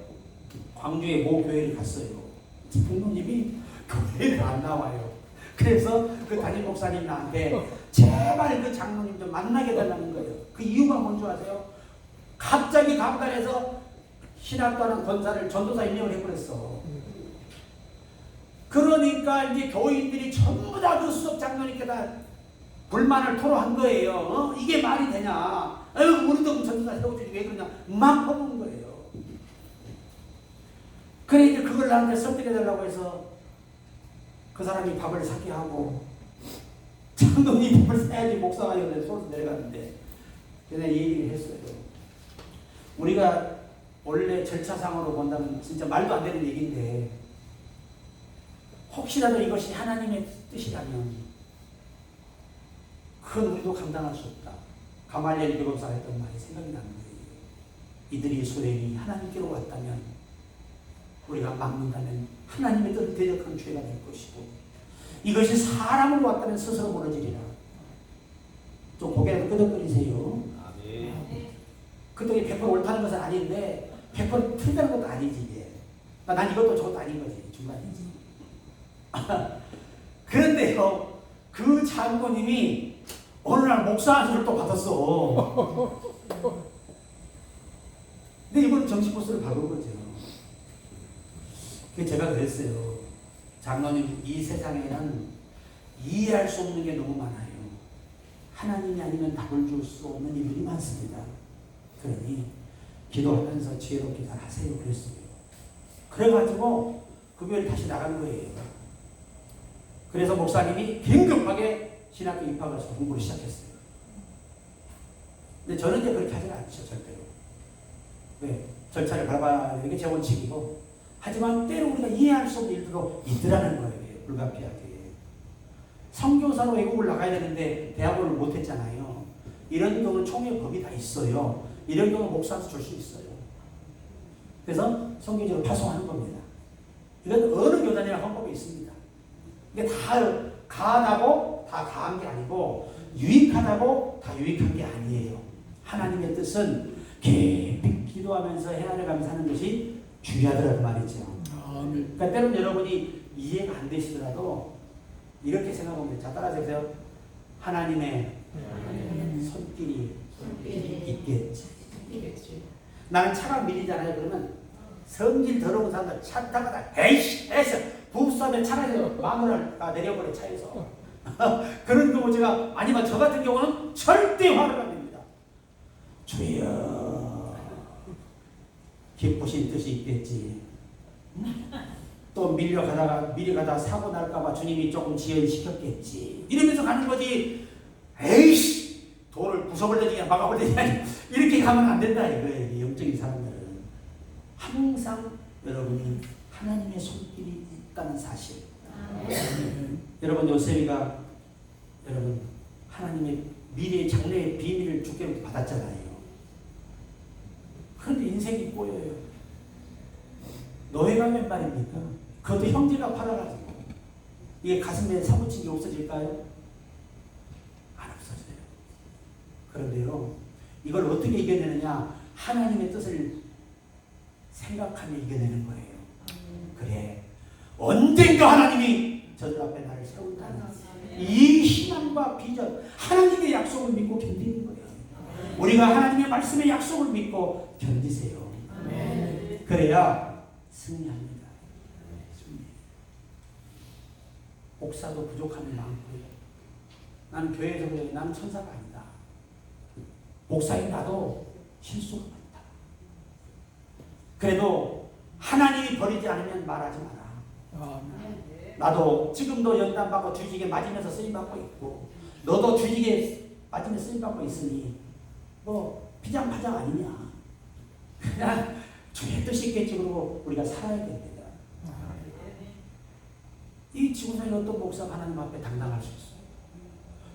광주에 모 교회를 갔어요. 부모님이 교회를 안 나와요. 그래서 그 담임 목사님 나한테 제발 그 장로님 좀 만나게 달라는 거예요. 그 이유가 뭔지 아세요? 갑자기 강단에서 신학도 하는 권사를 전도사 임명을 해버렸어. 그러니까 이제 교인들이 전부 다 그 수석 장로님께 다 불만을 토로한 거예요. 이게 말이 되냐? 우리도 전도사 세워주지 왜 그러냐? 막 퍼부은 거예요. 그래 이제 그걸 나한테 설득해달라고 해서 그 사람이 밥을 사게 하고 장로님 밥을 사야지 목사가 이런데 서울서 내려갔는데 그냥 얘기를 했어요. 우리가 원래 절차상으로 본다면 진짜 말도 안 되는 얘기인데 혹시라도 이것이 하나님의 뜻이라면 그건 우리도 감당할 수 없다. 가말리엘 교법사가 했던 말이 생각이 나는 거예요. 이들이 소행이 하나님께로 왔다면 우리가 막는다면 하나님의 뜻을 대적하는 죄가 될 것이고 이것이 사람으로 왔다면 스스로 무너지리라. 좀 고개를 끄덕거리세요. 그동이 100% 옳다는 것은 아닌데 100% 틀리다는 것도 아니지 이게. 난 이것도 저것도 아닌 거지. 중간이지. 그런데요 그 장로님이 어느 날 목사 안수를 또 받았어. 근데 이번엔 정식 코스를 바꾼 거죠. 그래서 제가 그랬어요. 장로님 이 세상에는 이해할 수 없는 게 너무 많아요. 하나님이 아니면 답을 줄 수 없는 일들이 많습니다. 그러니 기도하면서 지혜롭게 잘 하세요. 그랬어요. 그래가지고 그 교회를 다시 나간 거예요. 그래서 목사님이 긴급하게 신학교 입학을 해서 공부를 시작했어요. 근데 저는 이제 그렇게 하지 않죠. 절대로. 왜? 절차를 밟아야 되는 게 제 원칙이고, 하지만 때로 우리가 이해할 수 없는 일들도 있더라는 거예요. 불가피하게. 선교사로 외국을 나가야 되는데 대학원을 못했잖아요. 이런 경우는 총회 법이 다 있어요. 이런 경우 목사한테 줄 수 있어요. 그래서 선교지로 파송하는 겁니다. 이건 어느 교단이나 헌법에 있습니다. 이게 다 가하다고 다 가한 게 아니고 유익하다고 다 유익한 게 아니에요. 하나님의 뜻은 깊이 기도하면서 헤아려가며 사는 것이 중요하더라고 말이죠. 그러니까 때로는 여러분이 이해가 안 되시더라도 이렇게 생각하면 자 따라하세요. 하나님의 손길이 있겠지. 나는 차가 밀리잖아요. 그러면 성질 더러운 사람들 차 타다가 에이씨 에이씨 부부싸움에 차에서 마누라를 내려버려 차에서 그런 경우 제가 아니면 저 같은 경우는 절대 화를 안 냅니다. 주여 기쁘신 뜻이 있겠지. 또 밀려가다가 사고 날까봐 주님이 조금 지연시켰겠지. 이러면서 가는 거지. 에이씨 돌을 부숴버리지 막아버리지 이렇게 가면 안 된다 이거예요. 영적인 사람들은 항상 여러분이 하나님의 손길이 있다는 사실. 여러분 요셉이가 여러분 하나님의 미래의 장래의 비밀을 주께로부터 받았잖아요. 그런데 인생이 꼬여요. 노예가 몇 말입니까? 그것도 형제가 팔아가지고 이게 가슴에 사무친 게 없어질까요? 안 없어져요. 그런데요 이걸 어떻게 이겨내느냐? 하나님의 뜻을 생각하며 이겨내는 거예요. 그래 언젠가 하나님이 저들 앞에 나를 세운다는 이 희망과 비전, 하나님의 약속을 믿고 견디는 거예요. 우리가 하나님의 말씀의 약속을 믿고 견디세요. 그래야 승리합니다. 목사도 부족함이 많고요. 나는 교회에서 그래. 나는 천사가 아니다. 목사인 나도 실수가 많다. 그래도 하나님이 버리지 않으면 말하지 마라. 나도 지금도 연단받고 뒤지게 맞으면서 쓰임받고 있고 너도 뒤지게 맞으면서 쓰임받고 있으니 뭐 피장파장 아니냐. 그냥 주의 뜻이 있겠지. 그러고 우리가 살아야 됩니다. 이 지구상에 어떤 목사가 하나님 앞에 당당할 수 있어요.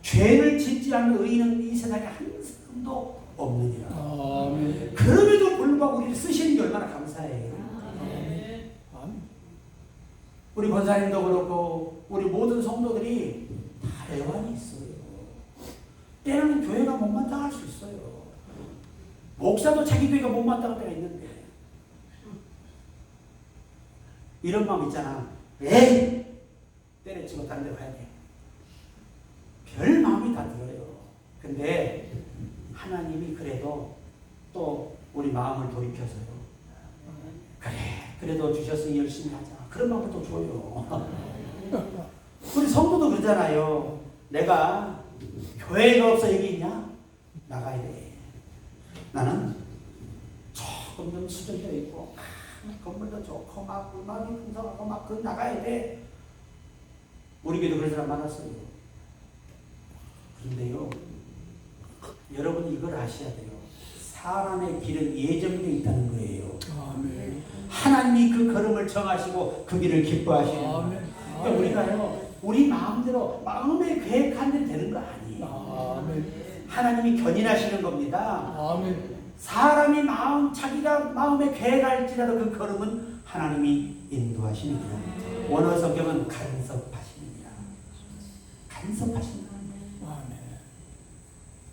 죄를 짓지 않는 의인은 이 세상에 한 사람도 없느니라. 그럼에도 불구하고 우리를 쓰시는 게 얼마나 감사해요. 우리 권사님도 그렇고 우리 모든 성도들이 다 애환이 있어요. 때로는 교회가 못마땅할 수 있어요. 목사도 자기 교회가 못마땅할 때가 있는데 이런 마음 있잖아. 에이 때려치고 다른 데로 가야 돼. 별 마음이 다 들어요. 근데 하나님이 그래도 또 우리 마음을 돌이켜서요. 그래 그래도 주셨으니 열심히 하자. 그런 마음을 또 줘요. 우리 성도도 그러잖아요. 내가 교회가 없어 여기 있냐? 나가야 돼. 나는 조금 좀 수준되어 있고 건물도 좋고 막 음악이 풍성하고 막 그 나가야 돼. 우리 교회도 그런 사람 많았어요. 그런데요 여러분이 이걸 아셔야 돼요. 사람의 길은 예정되어 있다는 거예요. 하나님이 그 걸음을 정하시고 그 길을 기뻐하시는 거예요. 그러니까 우리가요 우리 마음대로 마음에 계획한 대로 되는 거 아니에요. 하나님이 견인하시는 겁니다. 사람이 자기가 마음에 계획할지라도 그 걸음은 하나님이 인도하십니다. 원어 성경은 간섭하십니다. 간섭하십니다.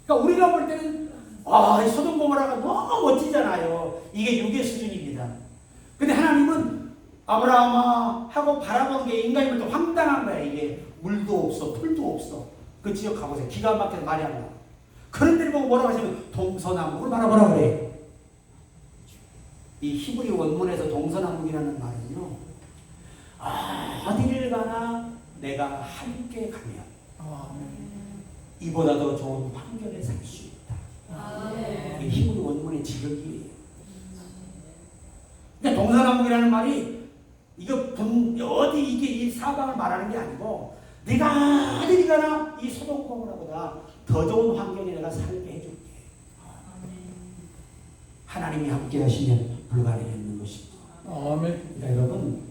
그러니까 우리가 볼 때는 이 소돔 고모라가 너무 멋지잖아요. 이게 육의 수준입니다. 근데 하나님은 아브라함아 하고 바라보는 게 인간이면 또 황당한 거야. 이게 물도 없어 풀도 없어. 그 지역 가보세요. 기가 막혀서 말이 안 나. 그런 데를 보고 뭐라고 하시면 동서남북을 바라보라 그래요. 이 히브리 원문에서 동서남북이라는 말은요 어디를 가나 내가 함께 가면 이보다 더 좋은 환경에 살 수 있다. 이 히브리 원문의 지적이에요. 사방이라는 말이 이거 어디 이게 이 사방을 말하는 게 아니고 네가 어디 가나 이 소돔 고모라보다 더 좋은 환경에 내가 살게 해줄게. 하나님이 함께 하시면 불가능이 없는 것입니다. 아멘. 그러니까 여러분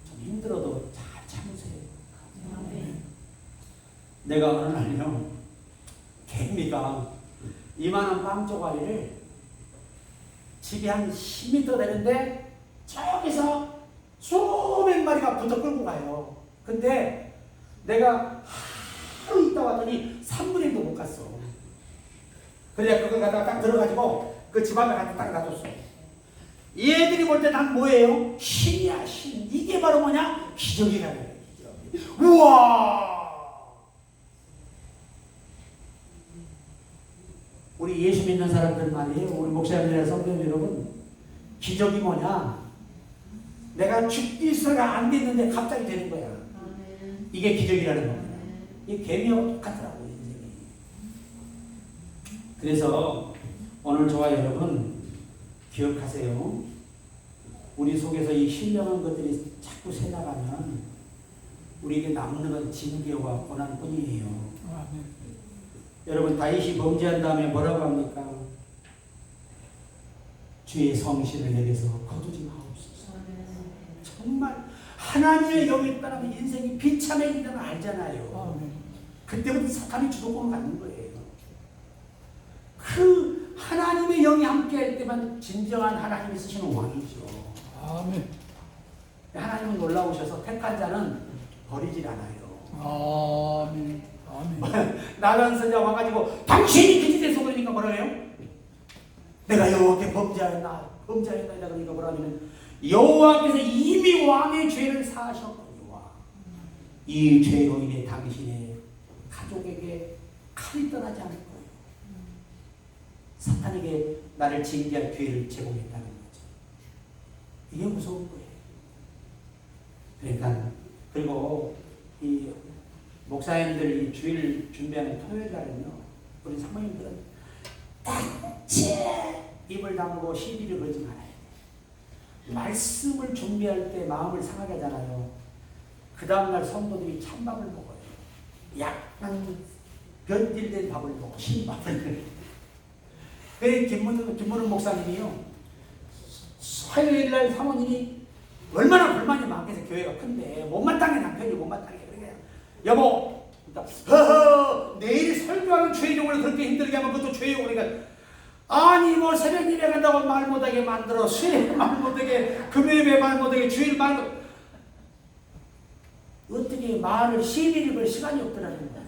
좀 힘들어도 잘 참으세요. 내가 어느 날요 개미가 이만한 빵 쪼가리를 집이 한 10m 되는데 저기서 수백 마리가 붙어 끌고 가요. 근데 내가 하루 있다 왔더니 3분의 1도 못 갔어. 그래 그걸 갖다가 딱 들어가지고 그 집 앞에 갖다 딱 놔뒀어. 얘들이 볼 때 난 뭐예요? 신이야 신. 이게 바로 뭐냐? 기적이라는 거예요. 기적. 우와! 우리 예수 믿는 사람들 말이에요. 우리 목사님이나 성도 여러분, 기적이 뭐냐? 내가 죽기서가 안 됐는데 갑자기 되는 거야. 이게 기적이라는 겁니다. 이 개미하고 똑같더라고요, 인생이. 그래서 오늘 저와 여러분 기억하세요. 우리 속에서 이 신령한 것들이 자꾸 새나가면 우리에게 남는 건 징계와 고난뿐이에요. 아멘. 여러분 다윗이 범죄한 다음에 뭐라고 합니까? 주의 성실을 내게서 거두지 마옵소서. 정말 하나님의 영에 따르면 인생이 비참해진다는 걸 알잖아요. 아멘. 그때부터 사탄이 주도권을 갖는 거예요. 그 하나님의 영이 함께할 때만 진정한 하나님이 쓰시는 왕이죠. 아멘. 하나님은 놀라우셔서 택한 자는 버리질 않아요. 아멘. 아멘. 나단 선자 와가지고 당신이 기지에서 그러니까 뭐라 해요? 내가 여호와께 범죄하였나 그러니까 뭐라 하냐면 여호와께서 이미 왕의 죄를 사하셨거니와 이 죄로 인해 당신의 가족에게 칼이 떠나지 않을 거예요. 사탄에게 나를 징계할 기회를 제공했다는 거죠. 이게 무서운 거예요. 그러니까 그리고 이 목사님들 이 주일 준비하는 토요일 날은요, 우리 사모님들은 딱제 입을 다물고 시비를 걸지 말아요. 말씀을 준비할 때 마음을 상하게 하잖아요. 그 다음날 성도들이 찬밥을 먹어요. 약간 변질된 밥을 먹고 신밥을. 그래 김문은 목사님이요. 화요일날 사모님이 얼마나 불만이 많겠어요. 교회가 큰데 못마땅해 남편이 못마땅해. 여보, 내일 설교하는 죄용을 그렇게 힘들게 하면 그것도 죄용. 그러니까 아니 뭐 새벽 예배 간다고 말 못하게 만들어 수요일 말 못하게 금요일에 말 못하게 주일 말 어떻게 말을 시비를 걸 시간이 없더라는 거야.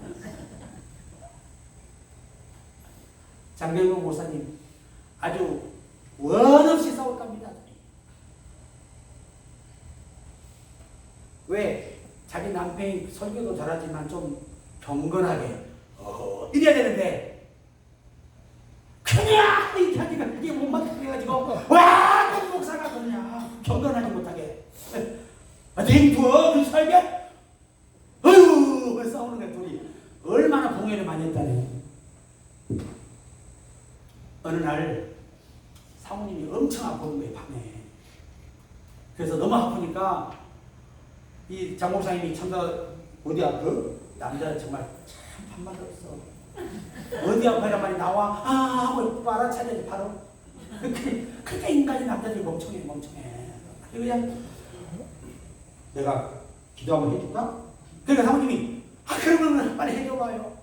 장병국 목사님 아주 원없이 싸웠답니다. 왜? 자기 남편이 설교도 잘하지만 좀 경건하게 이래야 되는데 그냥 이 자기가 그게 못맞게 해가지고 와! 그 목사가 그러냐 경건하지 못하게 댕투어 그 설교? 어휴 싸우는 거야 둘이. 얼마나 공연을 많이 했다네. 어느 날 사모님이 엄청 아픈 거예요 밤에. 그래서 너무 아프니까 이 장목사님이 참다 어디 아파? 남자 정말 참 반말 없어. 어디 아파란 말이 나와 하고 빨아차려야지 바로. 그렇게 인간이 남자들이 멍청해. 그냥 내가 기도 한번 해줄까? 그러니까 사모님이 그러면 빨리 해줘봐요.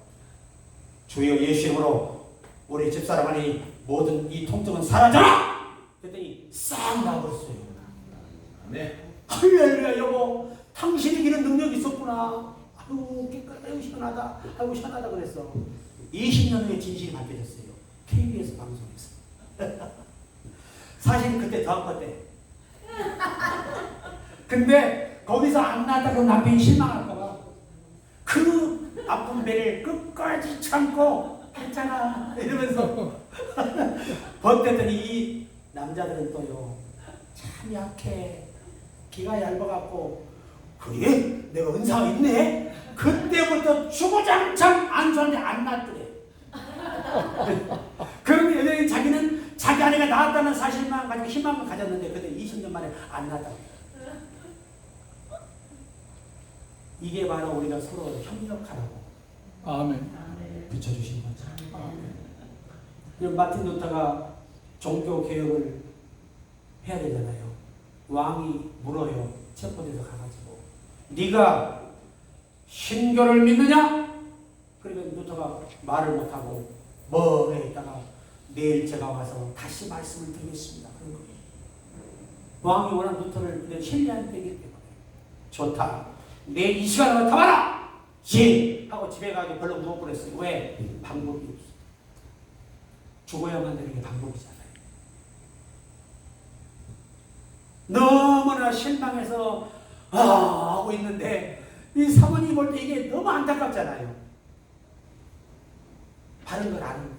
주여 예수 이름으로 우리 집사람 안에 모든 이 통증은 사라져라! 그랬더니 싹 나와버렸어요. 네. 할렐루야 여보 당신이 기는 능력이 있었구나. 아유 깨끗하고 시원하다. 아유 시원하다 그랬어. 20년 후에 진실이 밝혀졌어요. KBS 방송에서. 사실 그때 더 아팠대. 근데 거기서 안 나왔다고 남편이 실망할까봐 그 아픈 배를 끝까지 참고 괜찮아 이러면서 버텼더니 이 남자들은 또요 참 약해. 기가 얇아갖고 그래? 내가 은사가 있네? 그때부터 주구장창 안수하는데 안 낫더래. 그런데 자기는 자기 자네가 낳았다는 사실만 가지고 희망을 가졌는데 그때 20년 만에 안 낳았다. 이게 바로 우리가 서로 협력하라고 아멘. 비춰주신 거죠. 그럼 마틴 루터가 종교 개혁을 해야 되잖아요. 왕이 물어요. 체포돼서 가가지고 네가 신교를 믿느냐? 그러면 루터가 말을 못하고 멍해 있다가 내일 제가 와서 다시 말씀을 드리겠습니다. 그런 거예요. 왕이 워낙 루터를 그냥 신뢰한 때이기 때문에 좋다. 내일 이 시간에 가봐라! 예! 하고 집에 가서 별로 누워버렸어요. 왜? 방법이 없어. 죽어야만 되는 게 방법이잖아요. 너무나 실망해서 하고 있는데 이 사모님 볼 때 이게 너무 안타깝잖아요. 바른 걸 아는데.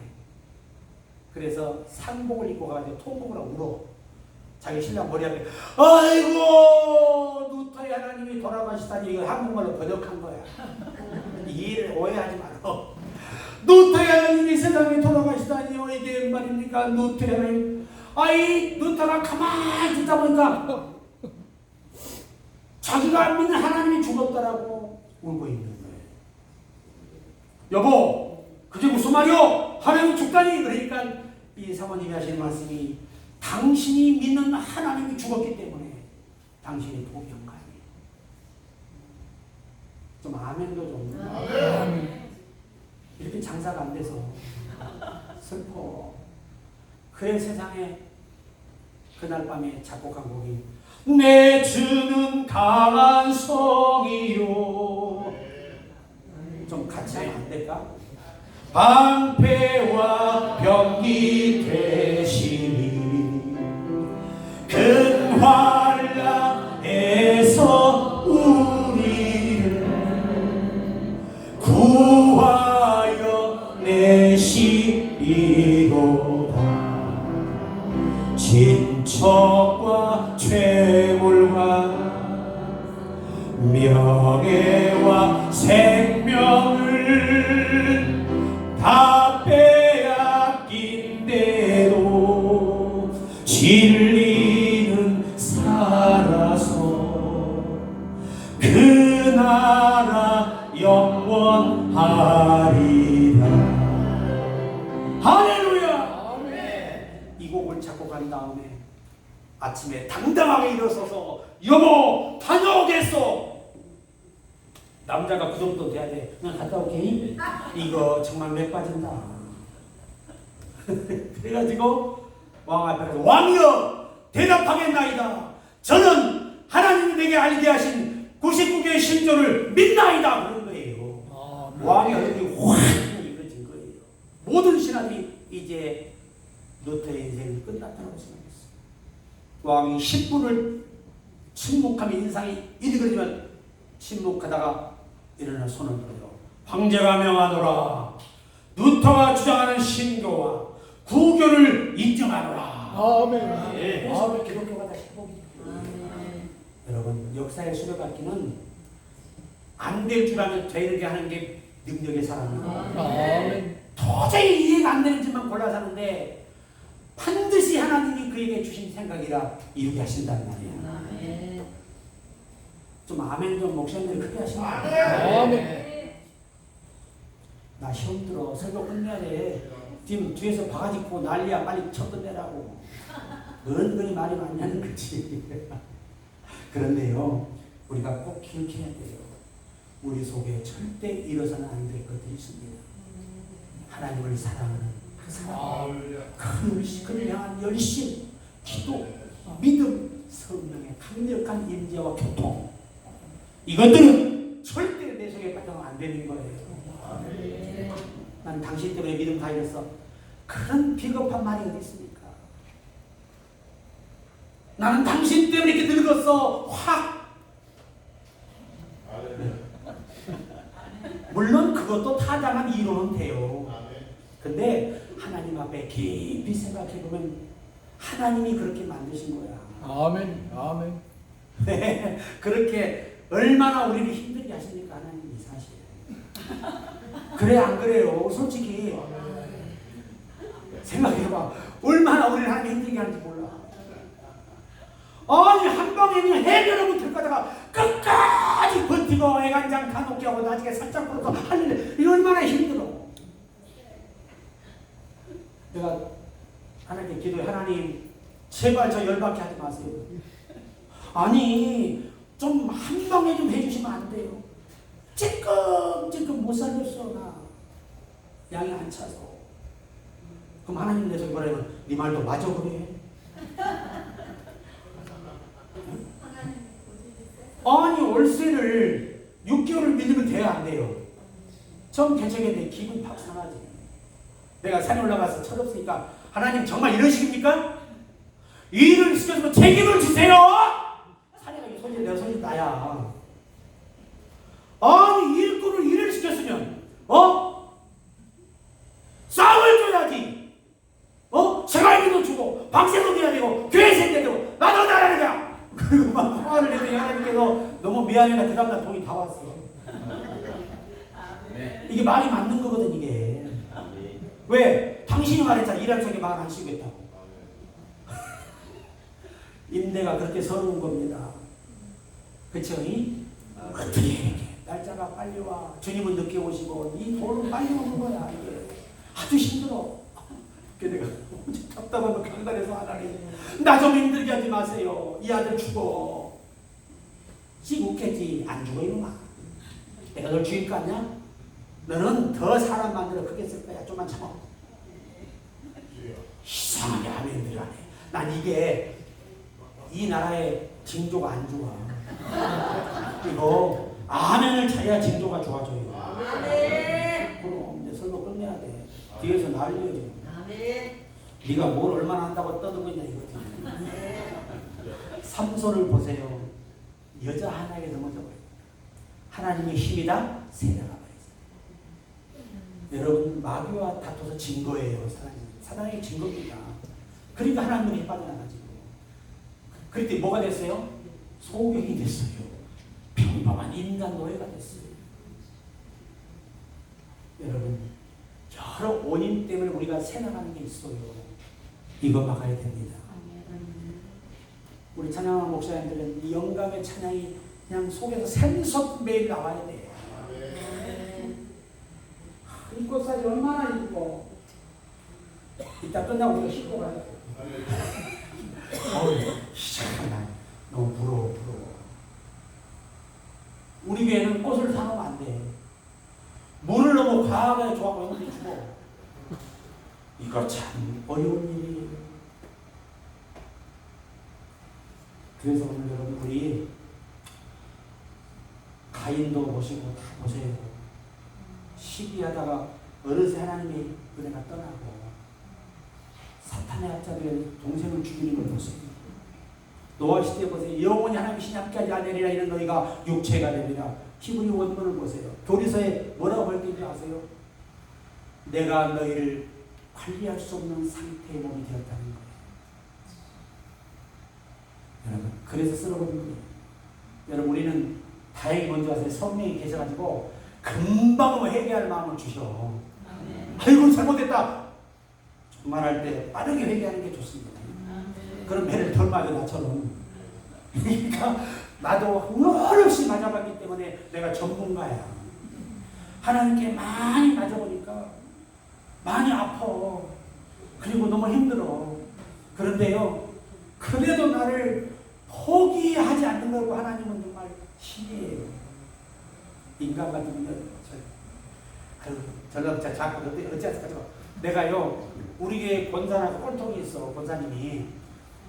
그래서 상복을 입고 가가지고 통곡을 하고 울어. 자기 신랑 머리 앞에 아이고 루터의 하나님이 돌아가시다니. 이거 한국말로 번역한 거야. 이해를 오해하지 마라. 루터의 하나님이 세상에 돌아가시다니요. 이게 말입니까? 루터의 하나님. 아이 루터가 가만히 듣다 보니까 자기가 안 믿는 하나님이 죽었다라고 울고 있는 거예요. 여보 그게 무슨 말이요? 하나님이 죽다니. 그러니까 이 사모님이 하시는 말씀이 당신이 믿는 하나님이 죽었기 때문에 당신이 복이 한 거 아니에요. 좀 아멘도 좀. 아멘. 이렇게 장사가 안 돼서 슬퍼. 그의 세상에 그날 밤에 작곡한 곡이 내 주는 강한 성이요. 좀 같이 하면 안 될까? 방패와 병기 되시니 큰 환난에서 우리를 구하여 내시리로다. 진척과 죄물과 명예와 생명을 다 빼앗긴대도 진리는 살아서 그 나라 영원하리라. 할렐루야. 이 곡을 작곡한 다음에 아침에 당당하게 일어서서 여보 다녀오겠소. 남자가 그 정도 돼야 돼. 그냥 갔다 올게. 이거 정말 맥 빠진다. 그래가지고 왕 앞에 가서 왕이여 대답하겠나이다. 저는 하나님이 내게 알게 하신 99개의 신조를 믿나이다. 그런 거예요. 왕의 얼굴이 확 이루어진 거예요. 모든 신하들이 이제 루터의 인생이 끝났다고 생각했어요. 왕이 10분을 침묵하며 인상이 이리그러지면 침묵하다가 일어나 손을 들어요. 황제가 명하노라. 루터가 주장하는 신교와 구교를 인정하노라. 아멘. 예, 아멘. 기독교가 다 회복이죠. 여러분 역사의 수레바퀴는 안 될 줄 알면 되게 하는 게 능력의 사람이고 아멘. 도저히 이해가 안 되는 짓만 골라 사는데 반드시 하나님이 그에게 주신 생각이라 이루게 하신단 말이에요. 좀 아멘 좀 목사님들이 크게 하시면 아멘. 나 시험 들어 설교 끝내야 돼. 지금 뒤에서 바가지 고 난리야. 빨리 쳐 끝내라고. 은근히 말이 많냐는 거지. 그런데요 우리가 꼭 기억해야 돼요. 우리 속에 절대 잃어서는 안 될 것들이 있습니다. 하나님을 사랑하는 그 사랑, 그를 향한 열심, 기도, 믿음, 성령의 강력한 임재와 교통, 이것들은 절대 내 속에 빠져서는 안 되는 거예요. 난 당신 때문에 믿음 다 잃었어. 그런 비겁한 말이 어디 있습니까? 나는 당신 때문에 이렇게 늙었어. 확. 물론 그것도 타당한 이론은 돼요. 근데 하나님 앞에 깊이 생각해 보면 하나님이 그렇게 만드신 거야. 아멘. 아멘. 그렇게 얼마나 우리를 힘들게 하십니까 하나님이 사실. 그래 안 그래요? 솔직히 생각해봐. 얼마나 우리를 하나님 힘들게 하는지 몰라. 아니 한 방에 그냥 해결을 못할 거다가 끝까지 버티고 애간장 다 녹게 하고 나중에 살짝 불어서 할래. 이거 얼마나 힘들어. 내가 하나님께 기도해. 하나님 제발 저 열받게 하지 마세요. 아니 좀 한 방에 좀 해주시면 안 돼요. 찔끔찔끔 못 살렸어 나. 양이 안 차서. 그럼 하나님 내서 뭐라면 네 말도 맞아 그래. 아니 월세를 6개월을 밀리면 돼야 안 돼요. 처음 개척했는데 기분 팍 상하지. 내가 산에 올라가서 철없으니까 하나님 정말 이러십니까? 일을 시켜주면 책임을 지세요. 산에 가기 손이 내가 손이 나야. 아니 일꾼을 일을 시켰으면 쌀을 줘야지. 생활비도 주고 방세도 내야 되고 교회 세대야 되고 나도 나라야 돼. 그리고 막 화를 내더니 하나님께서 너무 미안해가 그 다음날 돈이 다 왔어. 이게 말이 맞는 거거든 이게. 왜? 당신이 말했잖아. 일할 적에 말 안 쓰겠다고. 임대가 그렇게 서러운 겁니다. 그쵸? 어떻게 이렇게 날짜가 빨리 와. 주님은 늦게 오시고 이 돈은 빨리 오는 거야. 이게 아주 힘들어. 그래서 내가 답답하면 강단에서 하나님 나 좀 힘들게 하지 마세요. 이 아들 죽어. 씩 웃겠지. 안 죽어 이놈아. 내가 널 죽일 거 아니야? 너는 더 사람 만들어 크게 쓸 거야. 좀만 참아. 이상하게 아멘들을 하네. 난 이게 이 나라의 징조가 안 좋아. 이거 아멘을 잘해야 징조가 좋아져요. 그럼 이제 설교 끝내야 돼. 뒤에서 난리야. 네가 뭘 얼마나 한다고 떠들고 있냐 이거지. 삼손을 보세요. 여자 하나에게 넘어져버려. 하나님의 힘이다 세다가 버리죠. 여러분 마귀와 다퉈서 진 거예요. 사단의 진 겁니다. 그러니까 하나님의 힘 빠져나가지고. 그럴 때 뭐가 됐어요? 소경이 됐어요. 평범한 인간 노예가 됐어요. 여러분 여러 원인 때문에 우리가 새나가는 게 있어요. 이거 막아야 됩니다. 우리 찬양하는 목사님들은 이 영감의 찬양이 그냥 속에서 샘솟 매일 나와야 돼. 이 꽃사진 얼마나 이뻐. 이따 끝나고 우리가 씻고 가야 돼. 시작하나 너무 부러워. 우리 교회는 꽃을 사놓으면 안 돼. 물을 너무 과하게 좋아하고 영혼이 죽어. 이거 참 어려운 일이에요. 그래서 오늘 여러분 우리 가인도 보시고 다 보세요. 시기하다가 어느새 하나님의 은혜가 떠나고 사탄의 앞잡이에 동생을 죽이는 걸 보세요. 노아 시대에 보세요. 영원히 하나님의 신약까지 아니리라 이런 너희가 육체가 됩니다. 히브리 원문을 보세요. 교리서에 뭐라고 할 때 아세요? 내가 너희를 관리할 수 없는 상태의 몸이 되었다는 거예요. 여러분 그래서 쓰러버린 거예요. 여러분 우리는 다행히 먼저 와서 성령이 계셔가지고 금방 회개할 마음을 주셔. 아이고 잘못했다. 말할 때 빠르게 회개하는 게 좋습니다. 그럼 매를 덜 맞아 나처럼. 그러니까 나도 한없이 맞아봤기 때문에 내가 전문가야. 하나님께 많이 맞아보니까 많이 아파. 그리고 너무 힘들어. 그런데요 그래도 나를 포기하지 않는 거고 하나님은 정말 신이에요. 인간 같으면 저는 자꾸 어찌했을까. 내가요 우리 교회 권사나 꼴통이 있어. 권사님이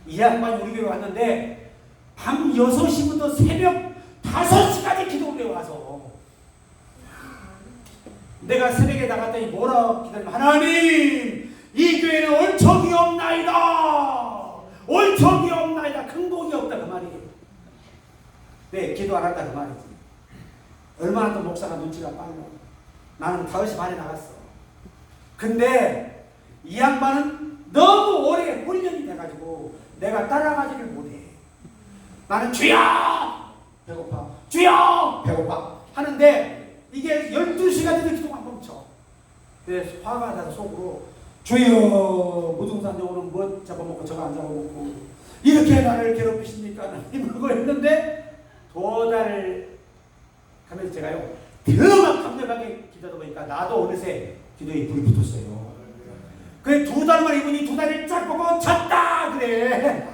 이 양반이 우리 교회 왔는데 밤 6시부터 새벽 5시까지 기도를 해와서 내가 새벽에 나갔더니 뭐라 기다리면 하나님 이 교회는 얼척이 없나이다. 얼척이 없나이다. 근본이 없다 그 말이에요. 네 기도 안 한다 그 말이지. 얼마나 또 목사가 눈치가 빨라. 나는 5시 반에 나갔어. 근데 이 양반은 너무 오래 훈련이 돼가지고 내가 따라가지를 못해. 나는 주여 배고파 주여 배고파 하는데 이게 12시가 돼도 기도가 안 멈춰. 그래서 화가 나서 속으로 주여 무등산적으로는 뭐 잡아먹고 저거 안 잡아먹고 이렇게 나를 괴롭히십니까 하나님 하고 했는데 2달 하면서 제가요 더막 강력하게 기도하다 보니까 나도 어느새 기도에 불이 붙었어요. 그래 2달만 이분이 2달을 쫙 보고 졌다 그래.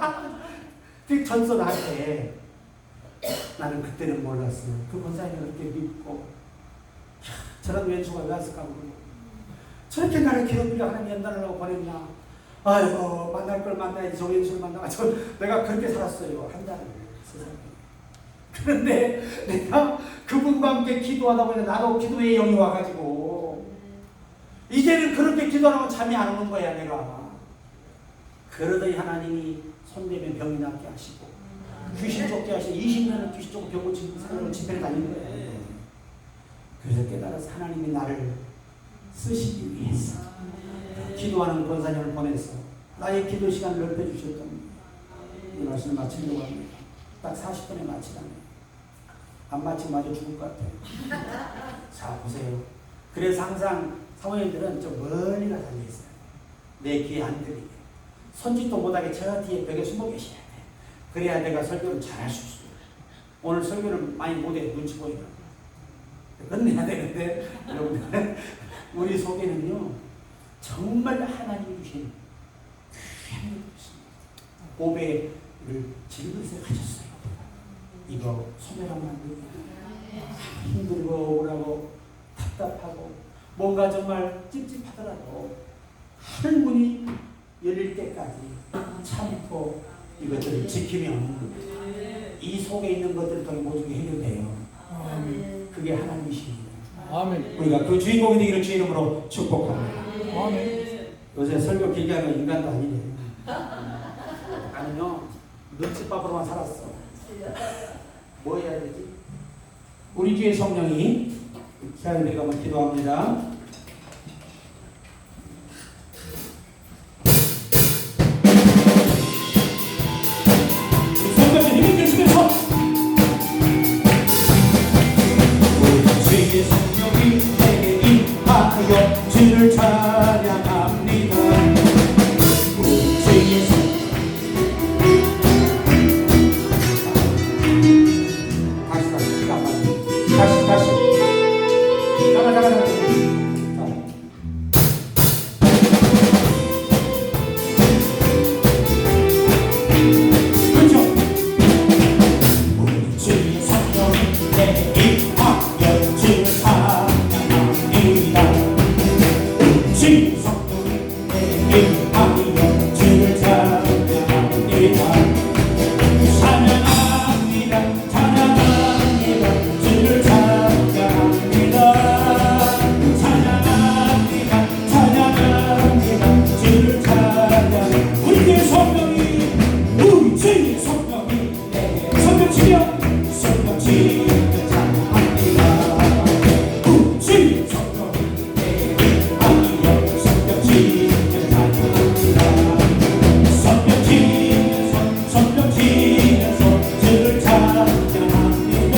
그 전서 나한테 나는 그때는 몰랐어. 그 권사님을 그렇게 믿고 저런 왼수가 왜 왔을까 모르고 저렇게 나를 괴롭히려 하나님 연단하려고 보냈나. 아이고 만날 걸 만나야지 저 왼수를 만나가지고 내가 그렇게 살았어요. 한 달을 세상에. 그런데 내가 그분과 함께 기도하다 보니 나도 기도의 영이 와가지고 이제는 그렇게 기도하면 잠이 안 오는 거야 내가. 그러더니 하나님이 손대면 병이 낫게 하시고 귀신 쫓게 하시고 20년을 귀신 쫓고 병 고치고 사람을 집회를 다니는 거예요. 그래서 깨달아서 하나님이 나를 쓰시기 위해서 기도하는 권사님을 보내서 나의 기도 시간을 넓혀주셨던 이 말씀을 마치려고 합니다. 딱 40분에 마치라면 안 마치면 마저 죽을 것 같아요. 자 보세요. 그래서 항상 사모님들은 좀 멀리 가서 앉아있어요. 내 귀에 안 들리게. 손짓도 못하게 저 뒤에 벽에 숨어 계셔야 돼. 그래야 내가 설교를 잘할 수 있어요. 오늘 설교를 많이 못해 눈치 보이나. 끝내야 되는데 여러분들 우리 속에는요 정말 하나님이 주신 귀한 것이 있습니다. 고배를 질그릇에 가졌어요. 이거 소멸하면 안 됩니다. 힘들고 억울하고 답답하고 뭔가 정말 찝찝하더라도 하늘 문이 열릴 때까지 참고 이것들을 지키면 이 속에 있는 것들을 통해 모든 게 해결돼요. 그게 하나님이십니다. 아멘. 우리가 그 주인공이 되기를 주 이름으로 축복합니다. 아멘. 요새 설교 길게 하는 인간도 아니네. 나는요 눈칫밥으로만 살았어. 뭐 해야 되지? 우리 주의 성령이 시간에 내가 한번 기도합니다. 성령의 힘을 주시면서 우리 주의 성령이 내게 임하여 주를 찬양합니다. 우리 주의 다시. 잠깐. 그렇죠? 우리 주의 성령이 내게 임하여 주를 찬양합니다. 주의 성령이 내게 임하여 주를 찬양합니다. 주를 찬양합니다. 우리 주의 성령이 내게 성령치며 찬양합니다. 우리 주의 성령이 내게 임하여 성령치며 찬양합니다. 성령치면서 주를 찬양합니다.